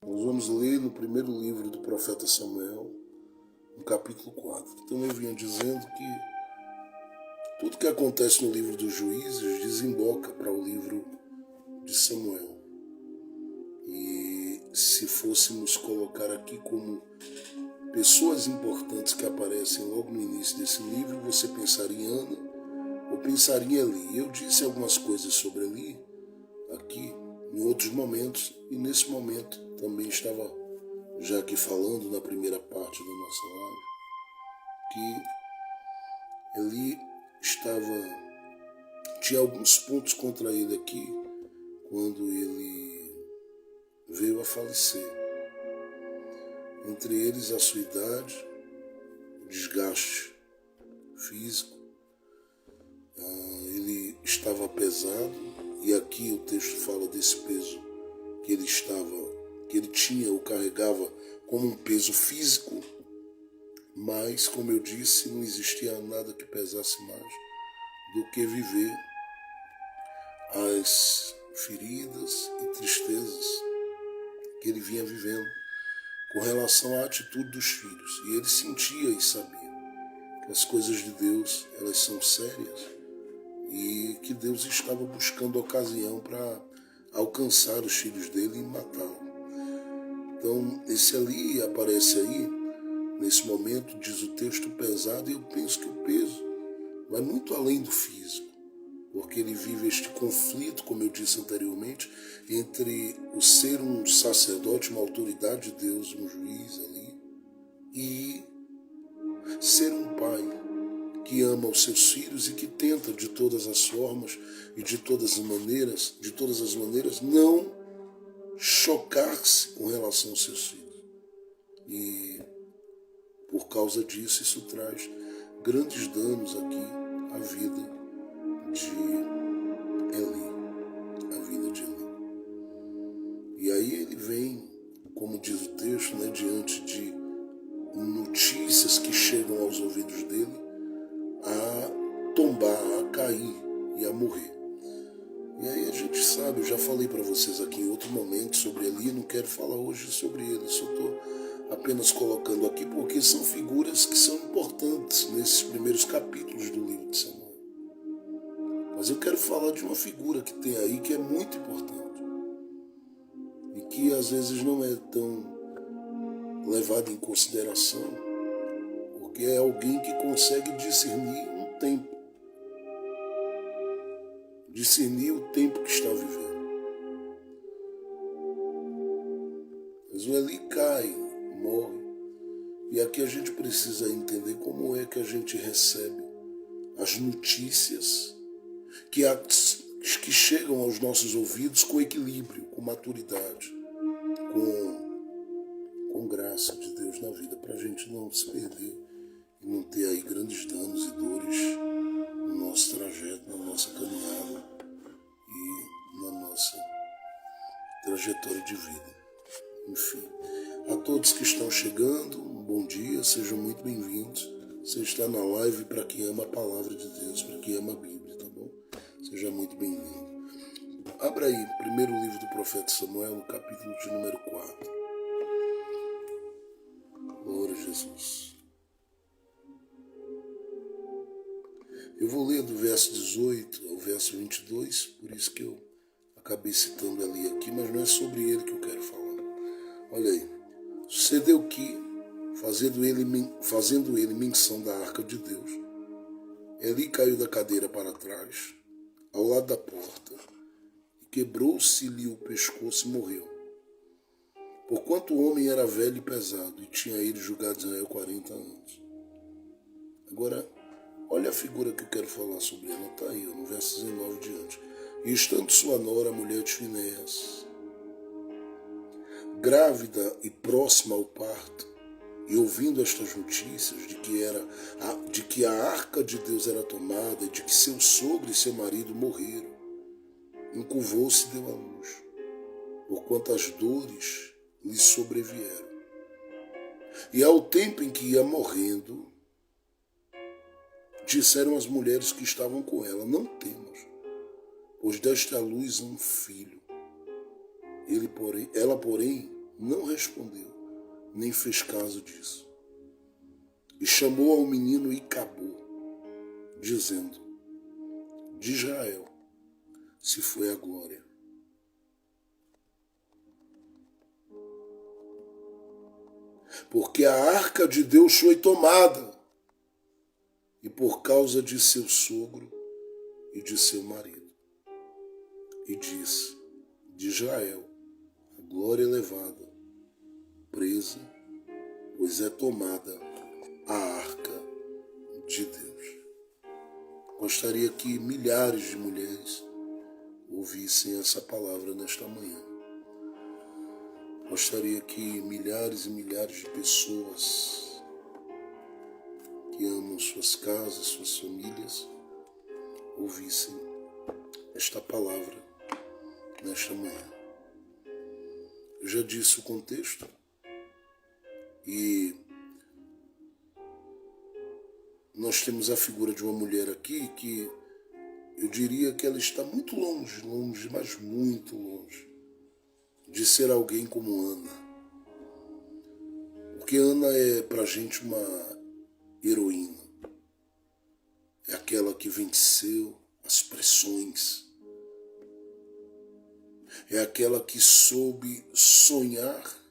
Nós vamos ler no primeiro livro do profeta Samuel, no capítulo 4. Então eu vinha dizendo que tudo que acontece no livro dos Juízes desemboca para o livro de Samuel. E se fôssemos colocar aqui como pessoas importantes que aparecem logo no início desse livro, você pensaria em Ana ou pensaria em Eli. Eu disse algumas coisas sobre Eli aqui em outros momentos, e nesse momento também estava já aqui falando na primeira parte da nossa live, que Eli tinha alguns pontos contra ele aqui quando ele veio a falecer. Entre eles a sua idade, o desgaste físico, ele estava pesado, e aqui o texto fala desse peso que ele tinha ou carregava como um peso físico, mas, como eu disse, não existia nada que pesasse mais do que viver as feridas e tristezas que ele vinha vivendo com relação à atitude dos filhos. E ele sentia e sabia que as coisas de Deus, elas são sérias e que Deus estava buscando ocasião para alcançar os filhos dele e matá-lo. Então, esse ali aparece aí, nesse momento, diz o texto, pesado, e eu penso que o peso vai muito além do físico, porque ele vive este conflito, como eu disse anteriormente, entre o ser um sacerdote, uma autoridade de Deus, um juiz ali, e ser um pai que ama os seus filhos e que tenta de todas as formas e de todas as maneiras não chocar-se com relação aos seus filhos. E por causa disso, isso traz grandes danos aqui à vida de Eli. E aí ele vem, como diz o texto, diante de notícias que chegam aos ouvidos dele, a tombar, a cair e a morrer. E aí a gente sabe, eu já falei para vocês aqui em outro momento sobre Eli, não quero falar hoje sobre ele, só estou apenas colocando aqui porque são figuras que são importantes nesses primeiros capítulos do livro de Samuel. Mas eu quero falar de uma figura que tem aí que é muito importante e que às vezes não é tão levada em consideração, porque é alguém que consegue discernir um tempo. Discernir o tempo que está vivendo. Mas o Eli cai, morre. E aqui a gente precisa entender como é que a gente recebe as notícias que chegam aos nossos ouvidos com equilíbrio, com maturidade, com graça de Deus na vida, para a gente não se perder e não ter aí grandes danos e dores no nosso trajeto, na nossa caminhada e na nossa trajetória de vida. Enfim, a todos que estão chegando, um bom dia, sejam muito bem-vindos. Você está na live para quem ama a palavra de Deus, para quem ama a Bíblia, tá bom? Seja muito bem-vindo. Abra aí, primeiro livro do profeta Samuel, no capítulo de número 4. Glória a Jesus. Eu vou ler do verso 18 ao verso 22, por isso que eu acabei citando ali aqui, mas não é sobre ele que eu quero falar. Olha aí. Sucedeu que, fazendo ele menção da arca de Deus, Eli caiu da cadeira para trás, ao lado da porta, e quebrou-se-lhe o pescoço e morreu. Porquanto o homem era velho e pesado, e tinha ele julgado Israel 40 anos. Agora, olha a figura que eu quero falar sobre ela, está aí, no verso 19 diante. E estando sua nora, a mulher de Finéias, grávida e próxima ao parto, e ouvindo estas notícias de que a arca de Deus era tomada e de que seu sogro e seu marido morreram, encurvou-se e deu à luz, porquanto as dores lhe sobrevieram. E ao tempo em que ia morrendo, disseram as mulheres que estavam com ela: não temas, pois deste à luz um filho. Ela, porém, não respondeu, nem fez caso disso. E chamou ao menino e acabou, dizendo: de Israel se foi a glória. Porque a arca de Deus foi tomada, e por causa de seu sogro e de seu marido. E disse: de Israel a glória é levada, presa, pois é tomada a arca de Deus. Gostaria que milhares de mulheres ouvissem essa palavra nesta manhã. Gostaria que milhares e milhares de pessoas que amam suas casas, suas famílias, ouvissem esta palavra nesta manhã. Eu já disse o contexto e nós temos a figura de uma mulher aqui que eu diria que ela está muito longe, mas muito longe de ser alguém como Ana. Porque Ana é pra gente uma heroína. É aquela que venceu as pressões. É aquela que soube sonhar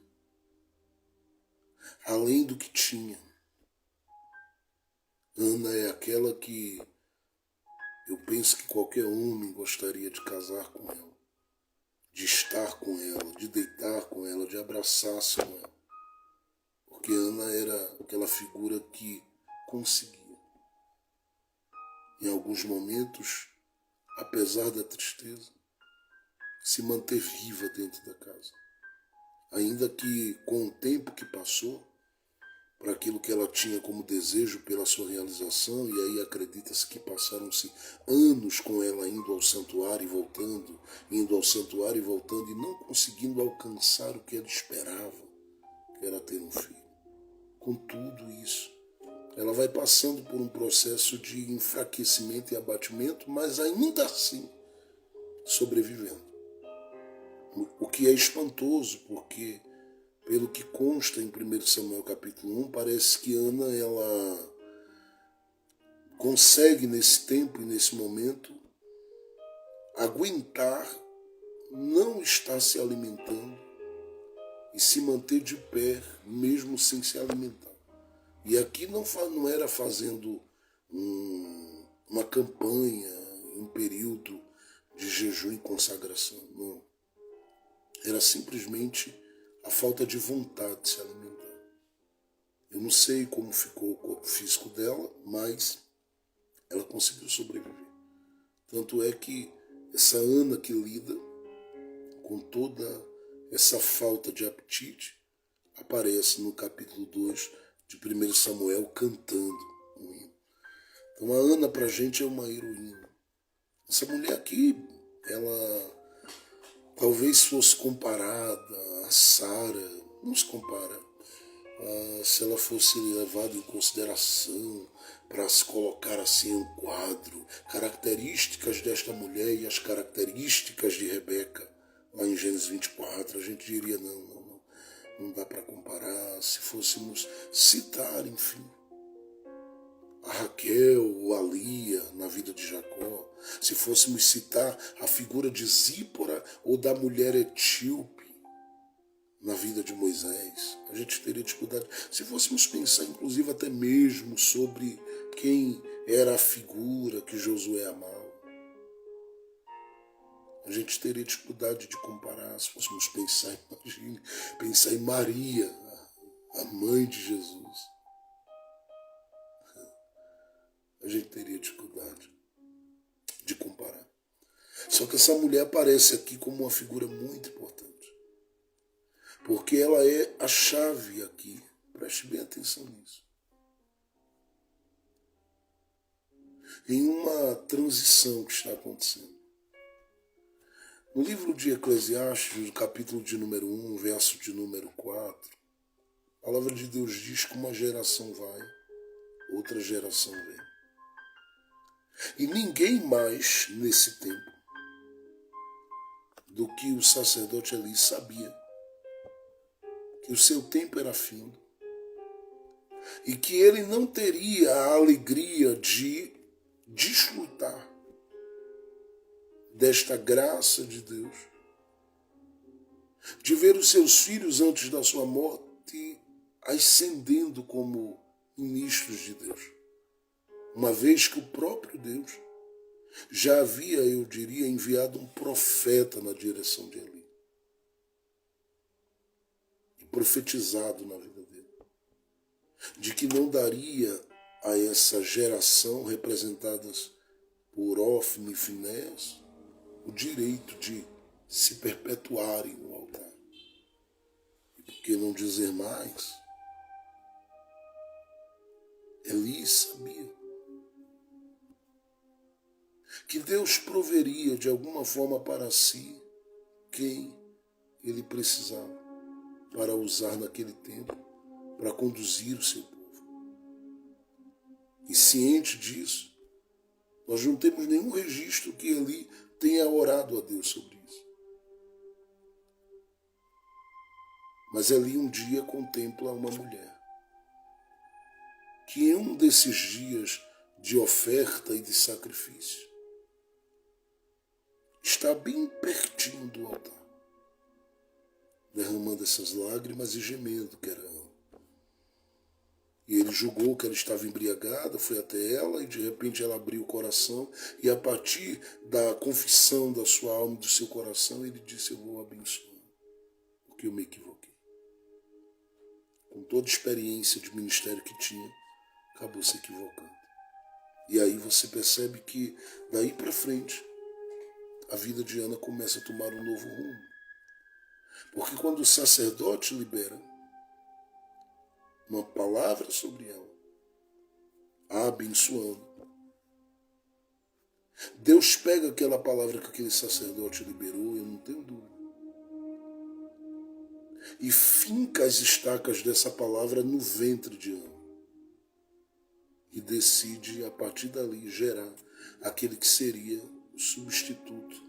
além do que tinha. Ana é aquela que eu penso que qualquer homem gostaria de casar com ela, de estar com ela, de deitar com ela, de abraçar-se com ela. Porque Ana era aquela figura que conseguia, em alguns momentos, apesar da tristeza, se manter viva dentro da casa. Ainda que com o tempo que passou, para aquilo que ela tinha como desejo pela sua realização, e aí acredita-se que passaram-se anos com ela indo ao santuário e voltando, e não conseguindo alcançar o que ela esperava, que era ter um filho. Com tudo isso, ela vai passando por um processo de enfraquecimento e abatimento, mas ainda assim sobrevivendo. O que é espantoso, porque pelo que consta em 1 Samuel capítulo 1, parece que Ana ela consegue nesse tempo e nesse momento aguentar não estar se alimentando e se manter de pé mesmo sem se alimentar. E aqui não era fazendo uma campanha, um período de jejum e consagração, não. Era simplesmente a falta de vontade de se alimentar. Eu não sei como ficou o corpo físico dela, mas ela conseguiu sobreviver. Tanto é que essa Ana que lida com toda essa falta de apetite aparece no capítulo 2 de 1 Samuel cantando um hino. Então a Ana pra gente é uma heroína. Essa mulher aqui, ela talvez fosse comparada a Sara, não se compara. Se ela fosse levada em consideração para se colocar assim em um quadro, características desta mulher e as características de Rebeca, lá em Gênesis 24, a gente diria não dá para comparar. Se fôssemos citar, enfim, a Raquel ou a Lia na vida de Jacó, se fôssemos citar a figura de Zípora ou da mulher etíope na vida de Moisés, a gente teria dificuldade. Se fôssemos pensar, inclusive, até mesmo sobre quem era a figura que Josué amava, a gente teria dificuldade de comparar. Se fôssemos pensar em Maria, a mãe de Jesus, a gente teria dificuldade de comparar. Só que essa mulher aparece aqui como uma figura muito importante, porque ela é a chave aqui. Preste bem atenção nisso. Em uma transição que está acontecendo. No livro de Eclesiastes, no capítulo de número 1, verso de número 4, a palavra de Deus diz que uma geração vai, outra geração vem. E ninguém mais, nesse tempo, do que o sacerdote Eli sabia que o seu tempo era findo e que ele não teria a alegria de desfrutar desta graça de Deus, de ver os seus filhos antes da sua morte ascendendo como ministros de Deus, uma vez que o próprio Deus já havia, eu diria, enviado um profeta na direção de Eli e profetizado na vida dele, de que não daria a essa geração representada por Ofni e Finéas o direito de se perpetuarem no altar. E por que não dizer mais? Eli sabia que Deus proveria de alguma forma para si quem ele precisava para usar naquele tempo, para conduzir o seu povo. E ciente disso, nós não temos nenhum registro que Eli tenha orado a Deus sobre isso. Mas Eli um dia contempla uma mulher que em um desses dias de oferta e de sacrifício está bem pertinho do altar, derramando essas lágrimas e gemendo que era ela. E ele julgou que ela estava embriagada, foi até ela e de repente ela abriu o coração e a partir da confissão da sua alma e do seu coração ele disse: eu vou abençoar, porque eu me equivoquei. Com toda a experiência de ministério que tinha, acabou se equivocando. E aí você percebe que daí para frente a vida de Ana começa a tomar um novo rumo. Porque quando o sacerdote libera uma palavra sobre ela, a abençoando, Deus pega aquela palavra que aquele sacerdote liberou, eu não tenho dúvida, e finca as estacas dessa palavra no ventre de Ana. E decide, a partir dali, gerar aquele que seria o substituto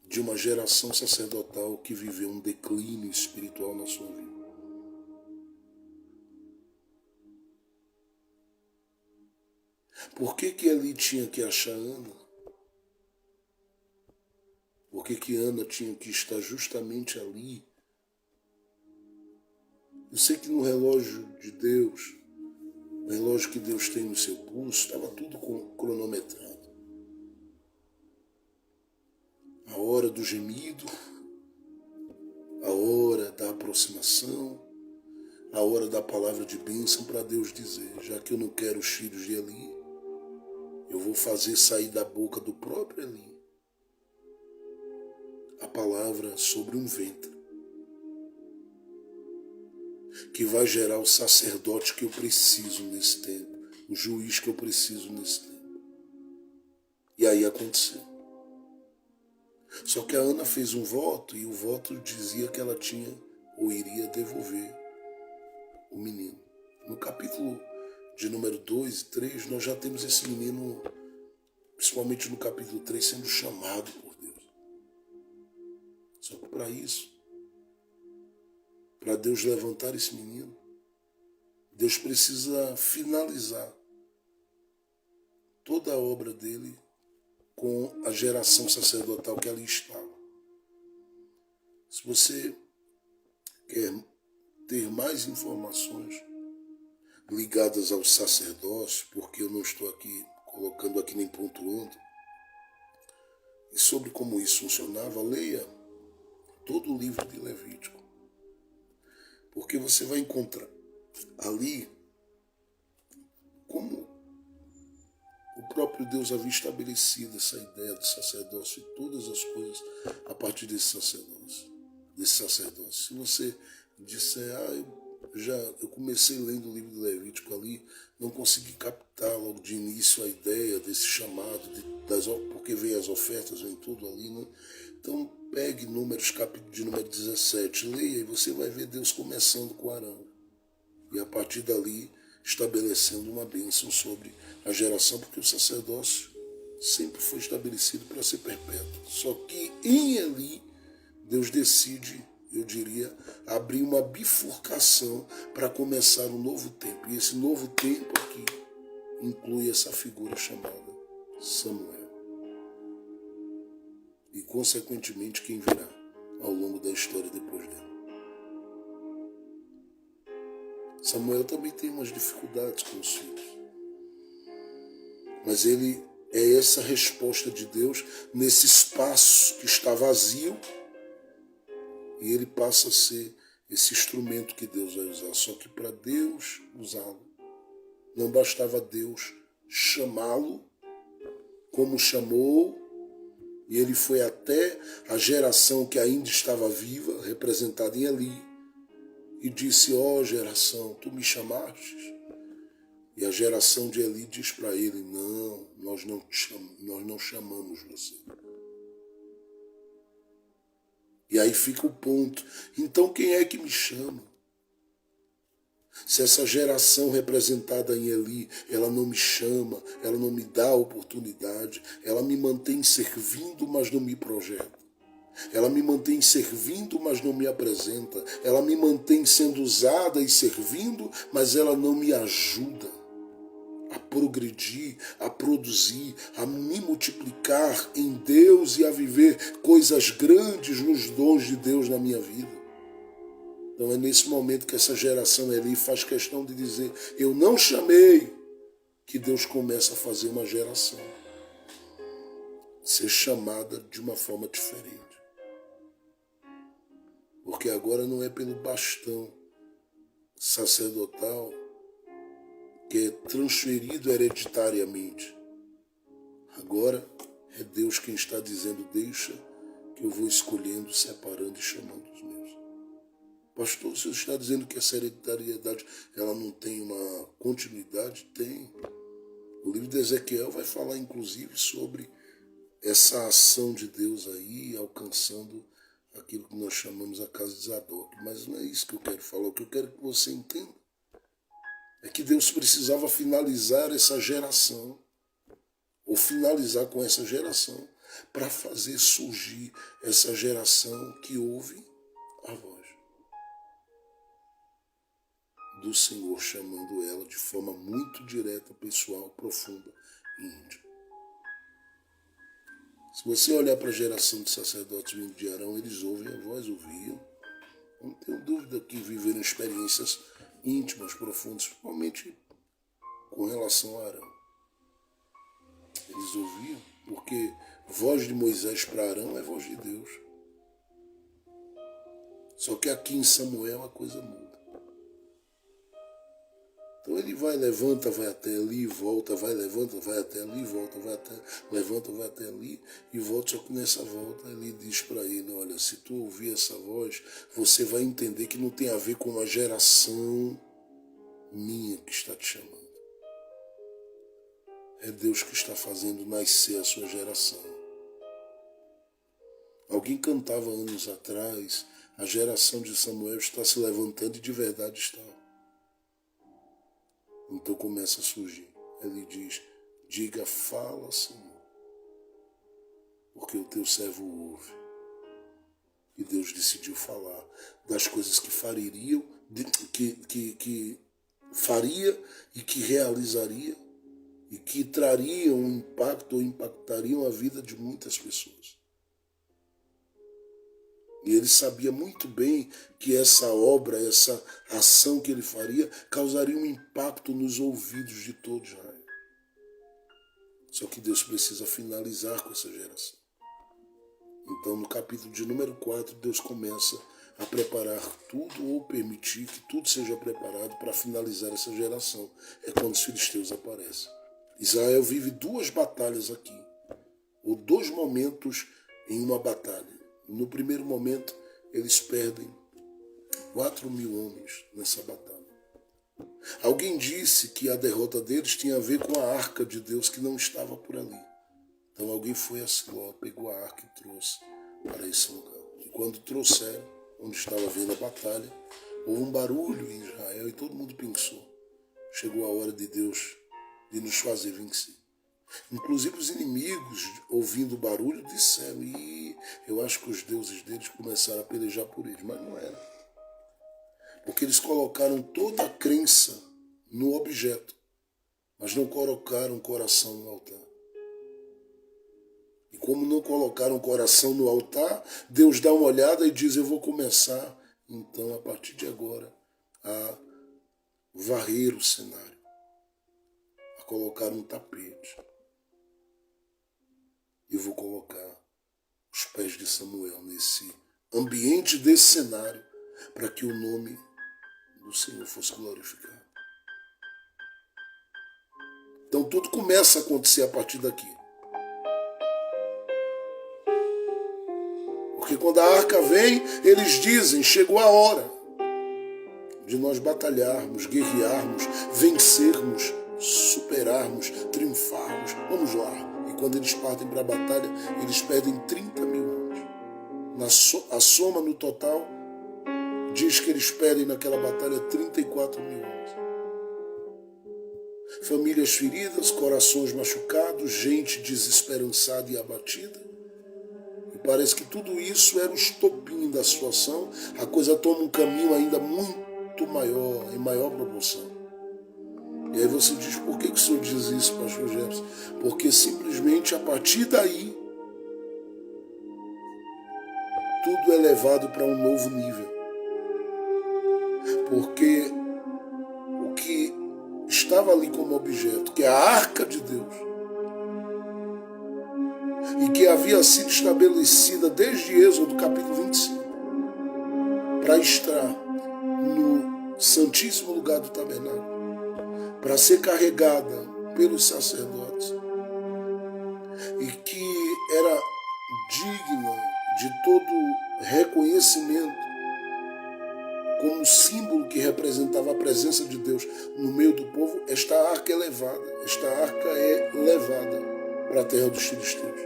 de uma geração sacerdotal que viveu um declínio espiritual na sua vida. Por que Eli tinha que achar Ana? Por que Ana tinha que estar justamente ali? Eu sei que no relógio de Deus, o relógio que Deus tem no seu pulso, estava tudo cronometrado. A hora do gemido, a hora da aproximação, a hora da palavra de bênção para Deus dizer: já que eu não quero os filhos de Eli, eu vou fazer sair da boca do próprio Eli a palavra sobre um ventre que vai gerar o sacerdote que eu preciso nesse tempo, o juiz que eu preciso nesse tempo. E aí aconteceu. Só que a Ana fez um voto e o voto dizia que ela tinha ou iria devolver o menino. No capítulo de número 2 e 3, nós já temos esse menino, principalmente no capítulo 3, sendo chamado por Deus. Só que para isso, para Deus levantar esse menino, Deus precisa finalizar toda a obra dele com a geração sacerdotal que ali estava. Se você quer ter mais informações ligadas ao sacerdócio, porque eu não estou aqui colocando aqui nem pontuando, e sobre como isso funcionava, leia todo o livro de Levítico. Porque você vai encontrar ali como o próprio Deus havia estabelecido essa ideia de sacerdócio e todas as coisas a partir desse sacerdócio. Se você disser, eu comecei lendo o livro de Levítico ali, não consegui captar logo de início a ideia desse chamado, porque vem as ofertas, vem tudo ali, né? Então pegue Números, capítulo de número 17, leia e você vai ver Deus começando com Arão. E a partir dali estabelecendo uma bênção sobre a geração, porque o sacerdócio sempre foi estabelecido para ser perpétuo. Só que em Eli, Deus decide eu diria, abrir uma bifurcação para começar um novo tempo. E esse novo tempo aqui inclui essa figura chamada Samuel. E, consequentemente, quem virá ao longo da história depois dele. Samuel também tem umas dificuldades com os filhos. Mas ele é essa resposta de Deus nesse espaço que está vazio, e ele passa a ser esse instrumento que Deus vai usar. Só que para Deus usá-lo, não bastava Deus chamá-lo, como chamou, e ele foi até a geração que ainda estava viva, representada em Eli, e disse: ó geração, tu me chamastes? E a geração de Eli diz para ele: não, nós não chamamos você. E aí fica o ponto. Então quem é que me chama? Se essa geração representada em Eli, ela não me chama, ela não me dá a oportunidade, ela me mantém servindo, mas não me projeta. Ela me mantém servindo, mas não me apresenta. Ela me mantém sendo usada e servindo, mas ela não me ajuda a progredir, a produzir, a me multiplicar em Deus e a viver coisas grandes nos dons de Deus na minha vida. Então é nesse momento que essa geração ali faz questão de dizer: eu não chamei, que Deus começa a fazer uma geração ser chamada de uma forma diferente. Porque agora não é pelo bastão sacerdotal que é transferido hereditariamente. Agora é Deus quem está dizendo: deixa que eu vou escolhendo, separando e chamando os meus. Pastor, você está dizendo que essa hereditariedade ela não tem uma continuidade? Tem. O livro de Ezequiel vai falar inclusive sobre essa ação de Deus aí alcançando aquilo que nós chamamos a casa de Zadok. Mas não é isso que eu quero falar. O que eu quero que você entenda é que Deus precisava finalizar essa geração, ou finalizar com essa geração, para fazer surgir essa geração que ouve a voz do Senhor, chamando ela de forma muito direta, pessoal, profunda e íntima. Se você olhar para a geração de sacerdotes vindo de Arão, eles ouvem a voz, ouviam. Não tenho dúvida que viveram experiências íntimas, profundas, principalmente com relação a Arão. Eles ouviam, porque a voz de Moisés para Arão é a voz de Deus. Só que aqui em Samuel a coisa muda. Então ele vai, levanta, vai até ali, volta, vai, levanta, vai até ali, volta, vai até, levanta, vai até ali e volta. Só que nessa volta ele diz para ele: olha, se tu ouvir essa voz, você vai entender que não tem a ver com uma geração minha que está te chamando. É Deus que está fazendo nascer a sua geração. Alguém cantava anos atrás: a geração de Samuel está se levantando, e de verdade está. Então começa a surgir. Ele diz: diga, fala, Senhor, porque o teu servo ouve. E Deus decidiu falar das coisas que faria e que realizaria e que trariam um impacto ou impactariam a vida de muitas pessoas. E ele sabia muito bem que essa obra, essa ação que ele faria, causaria um impacto nos ouvidos de todo Israel. Só que Deus precisa finalizar com essa geração. Então, no capítulo de número 4, Deus começa a preparar tudo, ou permitir que tudo seja preparado para finalizar essa geração. É quando os filisteus aparecem. Israel vive duas batalhas aqui, ou dois momentos em uma batalha. No primeiro momento, eles perdem 4.000 homens nessa batalha. Alguém disse que a derrota deles tinha a ver com a arca de Deus que não estava por ali. Então alguém foi a Siló, pegou a arca e trouxe para esse lugar. E quando trouxeram, onde estava vendo a batalha, houve um barulho em Israel e todo mundo pensou: chegou a hora de Deus de nos fazer vencer. Inclusive os inimigos, ouvindo o barulho, disseram, e eu acho que os deuses deles começaram a pelejar por eles, mas não era. Porque eles colocaram toda a crença no objeto, mas não colocaram o coração no altar. E como não colocaram o coração no altar, Deus dá uma olhada e diz, eu vou começar, então, a partir de agora, a varrer o cenário, a colocar um tapete. Eu vou colocar os pés de Samuel nesse ambiente desse cenário para que o nome do Senhor fosse glorificado. Então tudo começa a acontecer a partir daqui. Porque quando a arca vem, eles dizem, chegou a hora de nós batalharmos, guerrearmos, vencermos, superarmos, triunfarmos. Vamos lá. E quando eles partem para a batalha, eles perdem 30 mil homens. A soma no total diz que eles perdem naquela batalha 34 mil homens. Famílias feridas, corações machucados, gente desesperançada e abatida. E parece que tudo isso era o estopim da situação. A coisa toma um caminho ainda muito maior, em maior proporção. E aí você diz, por que o senhor diz isso, pastor Jefferson? Porque simplesmente a partir daí, tudo é levado para um novo nível. Porque o que estava ali como objeto, que é a arca de Deus, e que havia sido estabelecida desde Êxodo capítulo 25, para estar no santíssimo lugar do tabernáculo, para ser carregada pelos sacerdotes, e que era digna de todo reconhecimento como símbolo que representava a presença de Deus no meio do povo, esta arca é levada para a terra dos filisteus.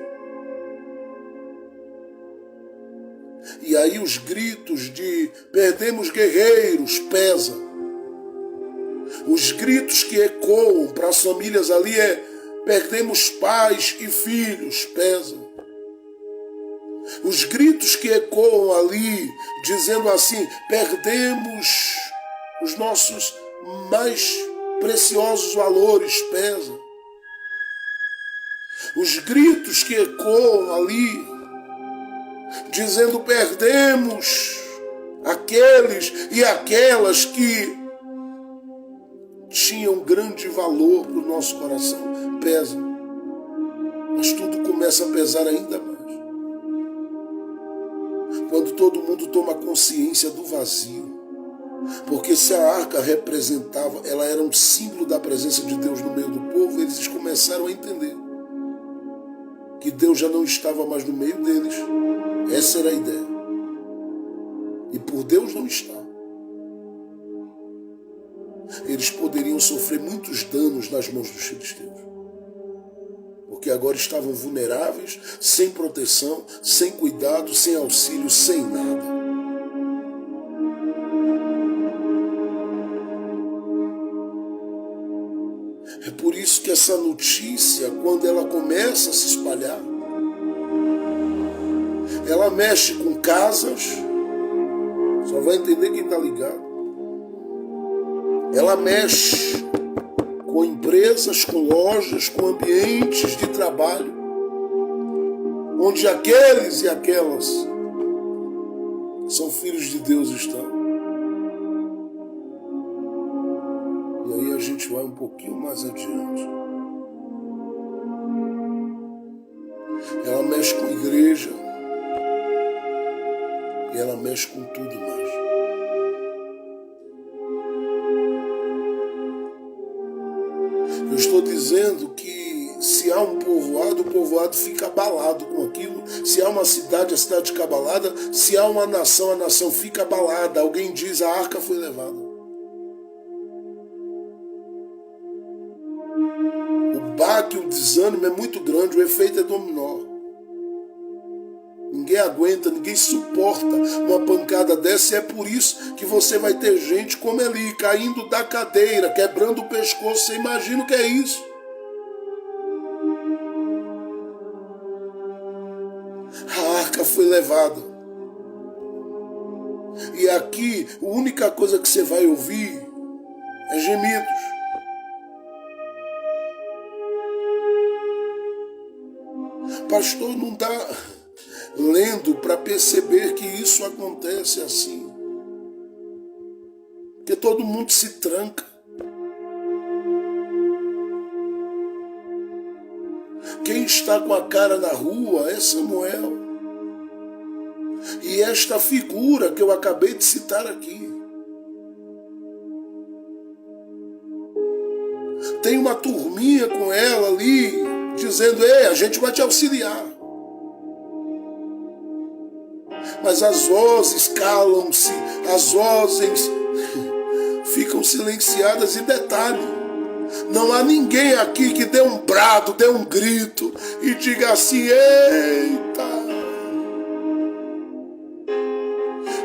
E aí os gritos de perdemos guerreiros pesam. Os gritos que ecoam para as famílias ali é perdemos pais e filhos, pesam. Os gritos que ecoam ali, dizendo assim, perdemos os nossos mais preciosos valores, pesam. Os gritos que ecoam ali, dizendo perdemos aqueles e aquelas que tinham grande valor para o nosso coração, pesam. Mas tudo começa a pesar ainda mais quando todo mundo toma consciência do vazio. Porque se a arca representava, ela era um símbolo da presença de Deus no meio do povo, eles começaram a entender que Deus já não estava mais no meio deles. Essa era a ideia. E por Deus não estar, eles poderiam sofrer muitos danos nas mãos dos filisteus. Porque agora estavam vulneráveis, sem proteção, sem cuidado, sem auxílio, sem nada. É por isso que essa notícia, quando ela começa a se espalhar, ela mexe com casas, só vai entender quem está ligado. Ela mexe com empresas, com lojas, com ambientes de trabalho, onde aqueles e aquelas são filhos de Deus estão. E aí a gente vai um pouquinho mais adiante. Ela mexe com igreja e ela mexe com tudo mais. Eu estou dizendo que se há um povoado, o povoado fica abalado com aquilo. Se há uma cidade, a cidade fica abalada. Se há uma nação, a nação fica abalada. Alguém diz, a arca foi levada. O baque, o desânimo é muito grande, o efeito é dominó. Ninguém aguenta, ninguém suporta uma pancada dessa, e é por isso que você vai ter gente como Eli, caindo da cadeira, quebrando o pescoço. Você imagina o que é isso? foi levada. E aqui, a única coisa que você vai ouvir é gemidos. Pastor, não está lendo para perceber que isso acontece assim. Porque todo mundo se tranca. Quem está com a cara na rua é Samuel. E esta figura que eu acabei de citar aqui. Tem uma turminha com ela ali, dizendo, ei, a gente vai te auxiliar. Mas as vozes calam-se, as vozes ficam silenciadas. E detalhe, não há ninguém aqui que dê um brado, dê um grito e diga assim, eita,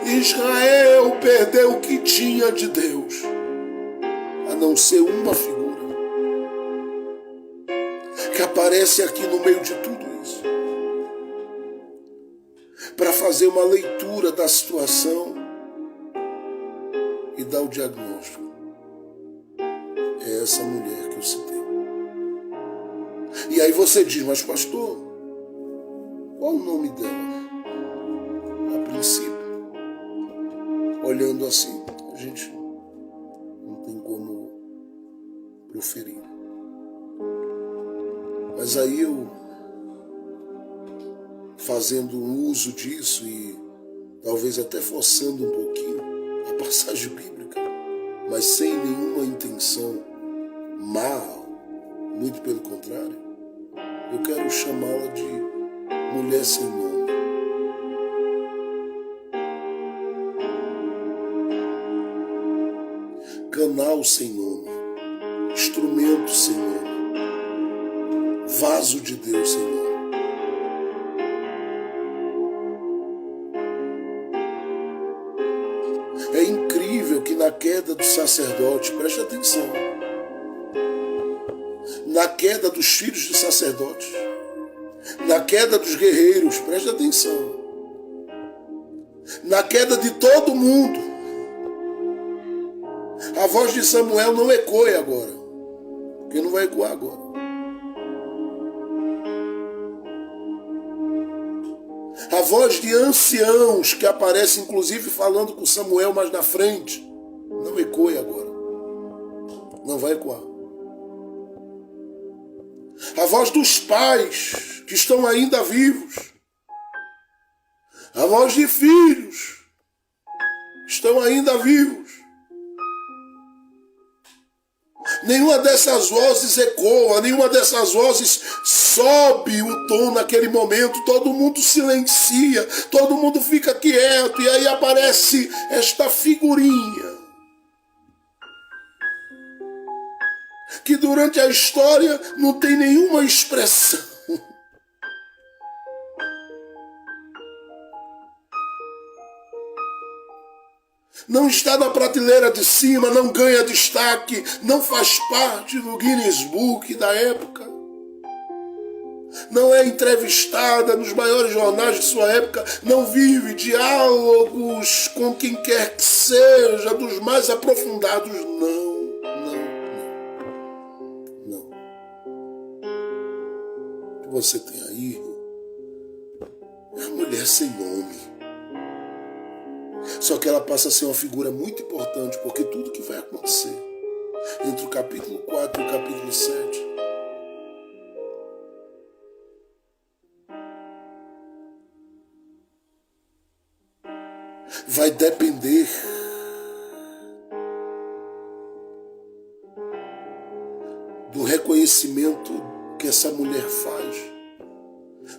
Israel perdeu o que tinha de Deus, a não ser uma figura que aparece aqui no meio de tudo isso, para fazer uma leitura da situação e dar o diagnóstico. É essa mulher que eu citei. E aí você diz, mas pastor, qual o nome dela? A princípio, olhando assim, a gente não tem como proferir. Mas aí eu, fazendo um uso disso e talvez até forçando um pouquinho a passagem bíblica, mas sem nenhuma intenção má, muito pelo contrário, eu quero chamá-la de mulher sem nome. Canal sem nome, instrumento sem nome, vaso de Deus sem nome. É incrível que na queda do sacerdote, preste atenção, na queda dos filhos de sacerdotes, na queda dos guerreiros, preste atenção, na queda de todo mundo, a voz de Samuel não ecoe agora, porque não vai ecoar agora. A voz de anciãos que aparece inclusive falando com Samuel mais na frente, não ecoe agora. Não vai ecoar. A voz dos pais que estão ainda vivos. A voz de filhos que estão ainda vivos. Nenhuma dessas vozes ecoa, nenhuma dessas vozes sobe o tom naquele momento. Todo mundo silencia, todo mundo fica quieto, e aí aparece esta figurinha que durante a história não tem nenhuma expressão. Não está na prateleira de cima, não ganha destaque, não faz parte do Guinness Book da época. Não é entrevistada nos maiores jornais de sua época, não vive diálogos com quem quer que seja, dos mais aprofundados. Não. O que você tem aí é a mulher sem nome. Só que ela passa a ser uma figura muito importante, porque tudo que vai acontecer entre o capítulo 4 e o capítulo 7 vai depender do reconhecimento que essa mulher faz,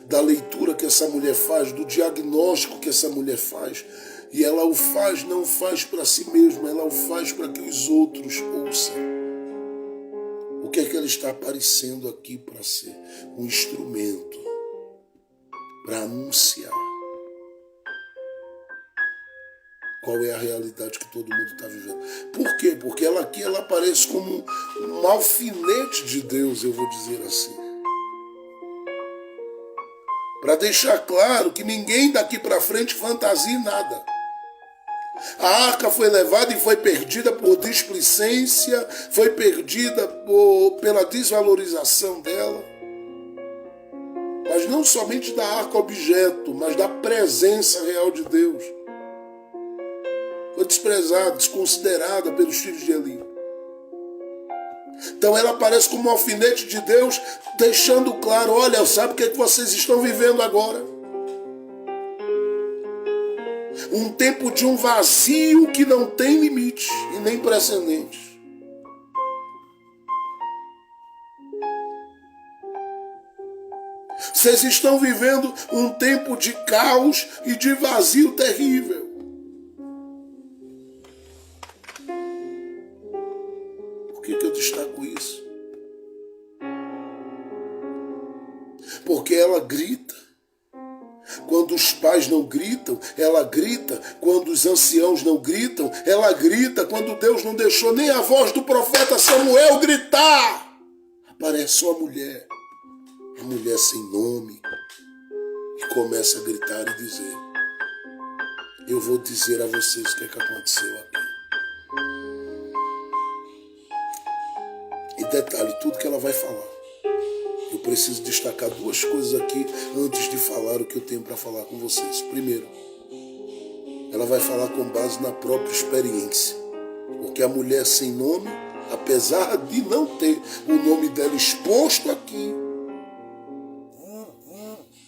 da leitura que essa mulher faz, do diagnóstico que essa mulher faz. E ela o faz, não faz para si mesma, ela o faz para que os outros ouçam. O que é que ela está aparecendo aqui para ser? Um instrumento para anunciar qual é a realidade que todo mundo está vivendo. Por quê? Porque ela aqui ela aparece como um alfinete de Deus, eu vou dizer assim. para deixar claro que ninguém daqui para frente fantasie nada. A arca foi levada e foi perdida por displicência, foi perdida pela desvalorização dela. Mas não somente da arca objeto, mas da presença real de Deus. Foi desprezada, desconsiderada pelos filhos de Eli. Então ela aparece como um alfinete de Deus, deixando claro, olha, sabe o que vocês estão vivendo agora? Um tempo de um vazio que não tem limite e nem precedentes. Vocês estão vivendo um tempo de caos e de vazio terrível. Por que eu destaco isso? Porque ela grita. Quando os pais não gritam, ela grita. Quando os anciãos não gritam, ela grita. Quando Deus não deixou nem a voz do profeta Samuel gritar, aparece uma mulher sem nome, e começa a gritar e dizer: eu vou dizer a vocês o que aconteceu aqui. E detalhe, tudo que ela vai falar. Eu preciso destacar duas coisas aqui antes de falar o que eu tenho para falar com vocês. Primeiro, ela vai falar com base na própria experiência. Porque a mulher sem nome, apesar de não ter o nome dela exposto aqui,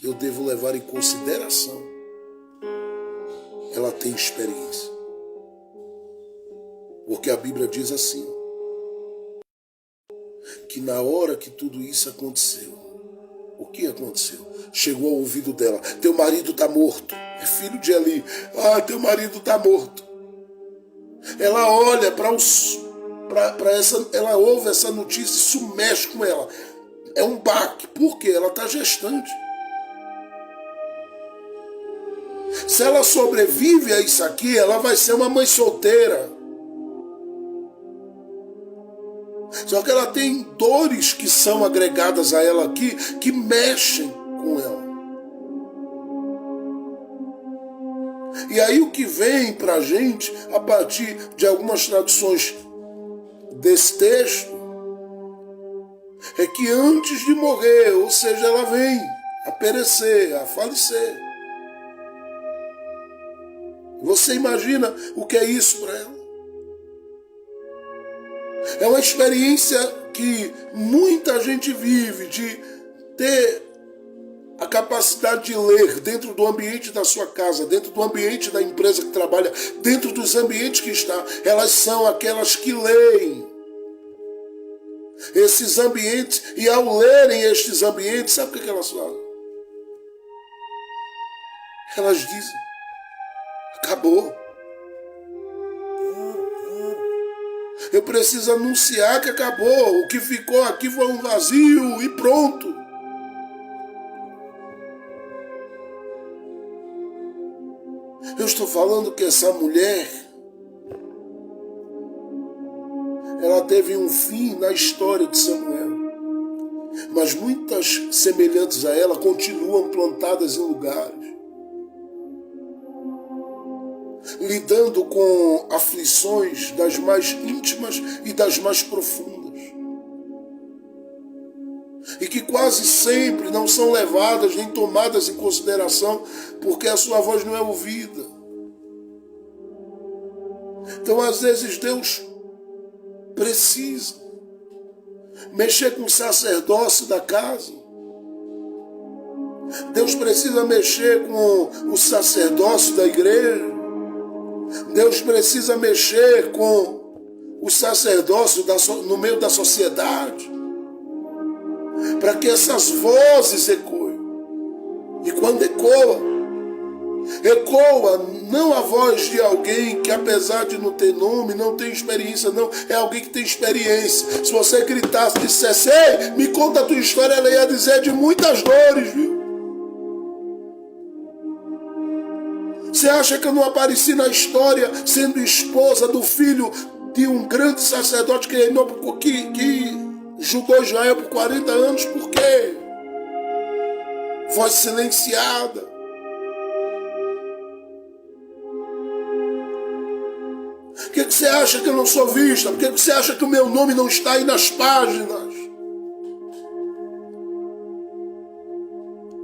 eu devo levar em consideração. Ela tem experiência. Porque a Bíblia diz assim, que na hora que tudo isso aconteceu, o que aconteceu? Chegou ao ouvido dela: teu marido está morto. É filho de Eli. Teu marido está morto. Ela olha ela ouve essa notícia e isso mexe com ela. É um baque. Por quê? Ela está gestante. Se ela sobrevive a isso aqui, ela vai ser uma mãe solteira. Só que ela tem dores que são agregadas a ela aqui, que mexem com ela. E aí o que vem para a gente, a partir de algumas traduções desse texto, é que antes de morrer, ou seja, ela vem a perecer, a falecer. Você imagina o que é isso para ela? É uma experiência que muita gente vive, de ter a capacidade de ler dentro do ambiente da sua casa, dentro do ambiente da empresa que trabalha, dentro dos ambientes que está. Elas são aquelas que leem esses ambientes, e ao lerem estes ambientes, sabe o que elas fazem? Elas dizem: acabou. Eu preciso anunciar que acabou. O que ficou aqui foi um vazio e pronto. Eu estou falando que essa mulher, ela teve um fim na história de Samuel. Mas muitas semelhantes a ela continuam plantadas em lugares, lidando com aflições das mais íntimas e das mais profundas, e que quase sempre não são levadas nem tomadas em consideração, porque a sua voz não é ouvida. Então, às vezes, Deus precisa mexer com o sacerdócio da casa. Deus precisa mexer com o sacerdócio da igreja. Deus precisa mexer com o sacerdócio no meio da sociedade, para que essas vozes ecoem. E quando ecoa não a voz de alguém que, apesar de não ter nome, não tem experiência, não. É alguém que tem experiência. Se você gritasse e dissesse: ei, me conta a tua história, ela ia dizer de muitas dores, viu? Você acha que eu não apareci na história sendo esposa do filho de um grande sacerdote que julgou Israel por 40 anos? Por quê? voz silenciada. Por que você acha que eu não sou vista? Por que você acha que o meu nome não está aí nas páginas?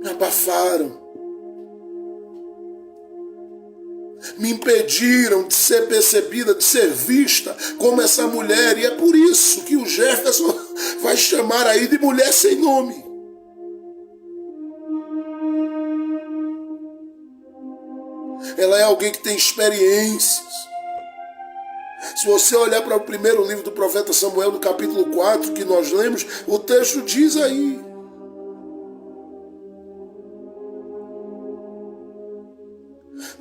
Me abafaram. Me impediram de ser percebida, de ser vista como essa mulher. E é por isso que o Jefferson vai chamar aí de mulher sem nome. Ela é alguém que tem experiências. Se você olhar para o primeiro livro do profeta Samuel, no capítulo 4, que nós lemos, o texto diz aí.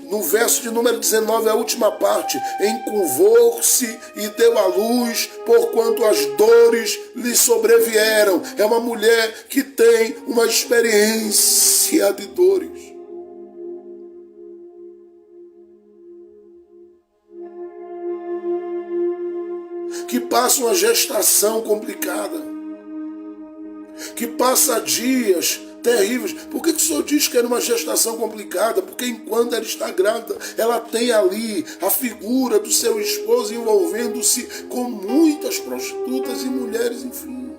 No verso de número 19, a última parte. Encurvou-se e deu à luz, porquanto as dores lhe sobrevieram. É uma mulher que tem uma experiência de dores. Que passa uma gestação complicada, que passa dias terríveis. Por que o Senhor diz que era uma gestação complicada? Porque enquanto ela está grávida, ela tem ali a figura do seu esposo envolvendo-se com muitas prostitutas e mulheres, enfim.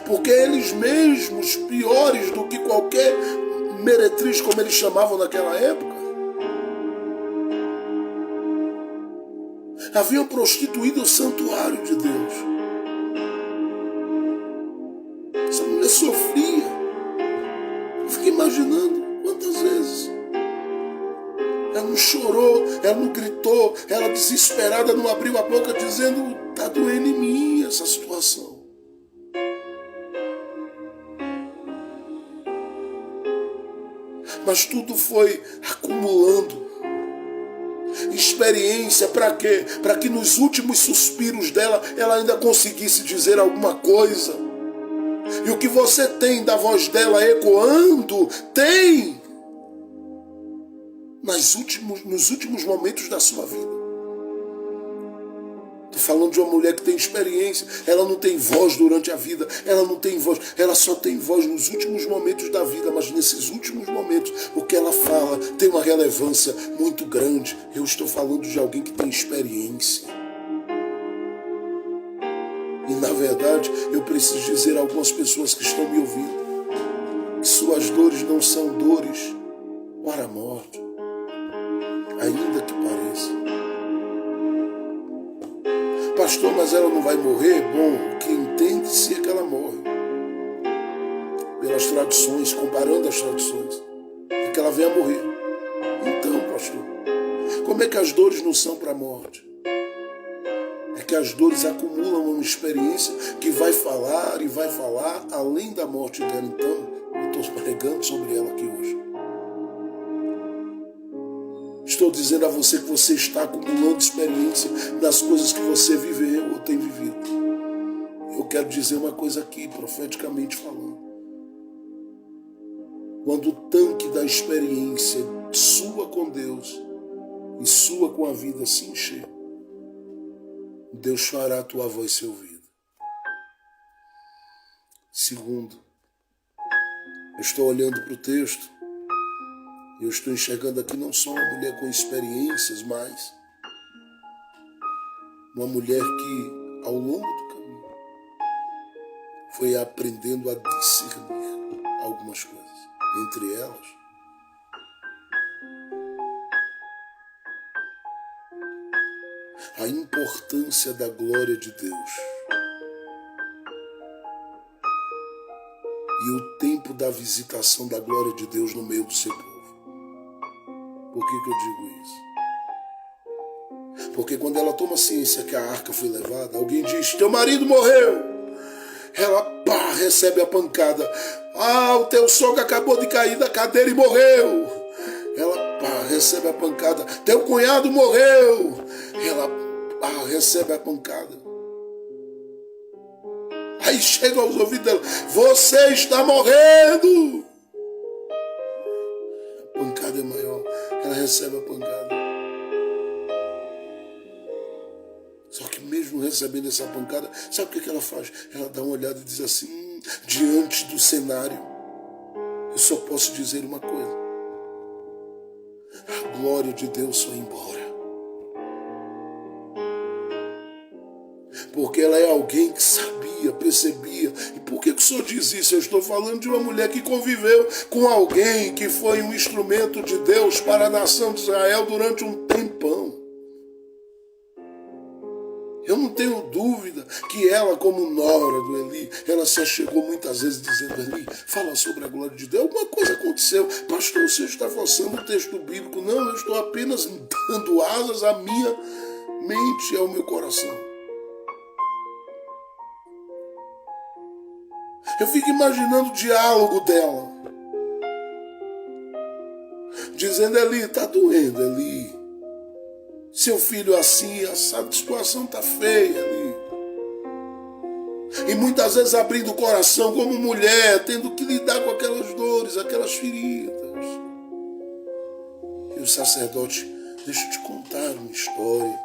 Porque eles mesmos, piores do que qualquer meretriz, como eles chamavam naquela época, haviam prostituído o santuário de Deus. Essa mulher sofria. Eu fiquei imaginando quantas vezes. Ela não chorou, ela não gritou, ela desesperada não abriu a boca dizendo: está doendo em mim essa situação. Mas tudo foi acumulando. Experiência para quê? Para que nos últimos suspiros dela, ela ainda conseguisse dizer alguma coisa. E o que você tem da voz dela ecoando, tem nos últimos momentos da sua vida. Estou falando de uma mulher que tem experiência. Ela não tem voz durante a vida. Ela não tem voz. Ela só tem voz nos últimos momentos da vida. Mas nesses últimos momentos, o que ela fala tem uma relevância muito grande. Eu estou falando de alguém que tem experiência. E na verdade, eu preciso dizer a algumas pessoas que estão me ouvindo que suas dores não são dores para a morte, ainda que pareça. Pastor, mas ela não vai morrer? Bom, o que entende-se é que ela morre. Pelas tradições, comparando as tradições, é que ela vem a morrer. Então, pastor, como é que as dores não são para a morte? É que as dores acumulam uma experiência que vai falar e vai falar além da morte dela. Então, eu estou pregando sobre ela aqui hoje. Estou dizendo a você que você está acumulando experiência das coisas que você viveu ou tem vivido. Eu quero dizer uma coisa aqui, profeticamente falando. Quando o tanque da experiência sua com Deus e sua com a vida se encher, Deus fará a tua voz ser ouvida. Segundo, eu estou olhando para o texto. Eu estou enxergando aqui não só uma mulher com experiências, mas uma mulher que, ao longo do caminho, foi aprendendo a discernir algumas coisas. Entre elas, a importância da glória de Deus e o tempo da visitação da glória de Deus no meio do seu povo. Por que eu digo isso? Porque quando ela toma ciência que a arca foi levada, alguém diz: teu marido morreu. Ela recebe a pancada. O teu sogro acabou de cair da cadeira e morreu. Ela recebe a pancada. Teu cunhado morreu. Ela recebe a pancada. Aí chega aos ouvidos dela: você está morrendo. A pancada é maior. Ela recebe a pancada. Só que mesmo recebendo essa pancada, sabe o que ela faz? Ela dá uma olhada e diz assim: diante do cenário, eu só posso dizer uma coisa: a glória de Deus foi embora. Porque ela é alguém que sabia, percebia. E por que o senhor diz isso? Eu estou falando de uma mulher que conviveu com alguém que foi um instrumento de Deus para a nação de Israel durante um tempão. Eu não tenho dúvida que ela, como nora do Eli, ela se achegou muitas vezes dizendo: Eli, fala sobre a glória de Deus. Alguma coisa aconteceu. Pastor, você está forçando o texto bíblico. Não, eu estou apenas dando asas à minha mente e ao meu coração. Eu fico imaginando o diálogo dela, dizendo: Eli, está doendo, Eli. Seu filho assim, essa situação está feia, Eli. E muitas vezes abrindo o coração como mulher, tendo que lidar com aquelas dores, aquelas feridas. E o sacerdote: deixa eu te contar uma história.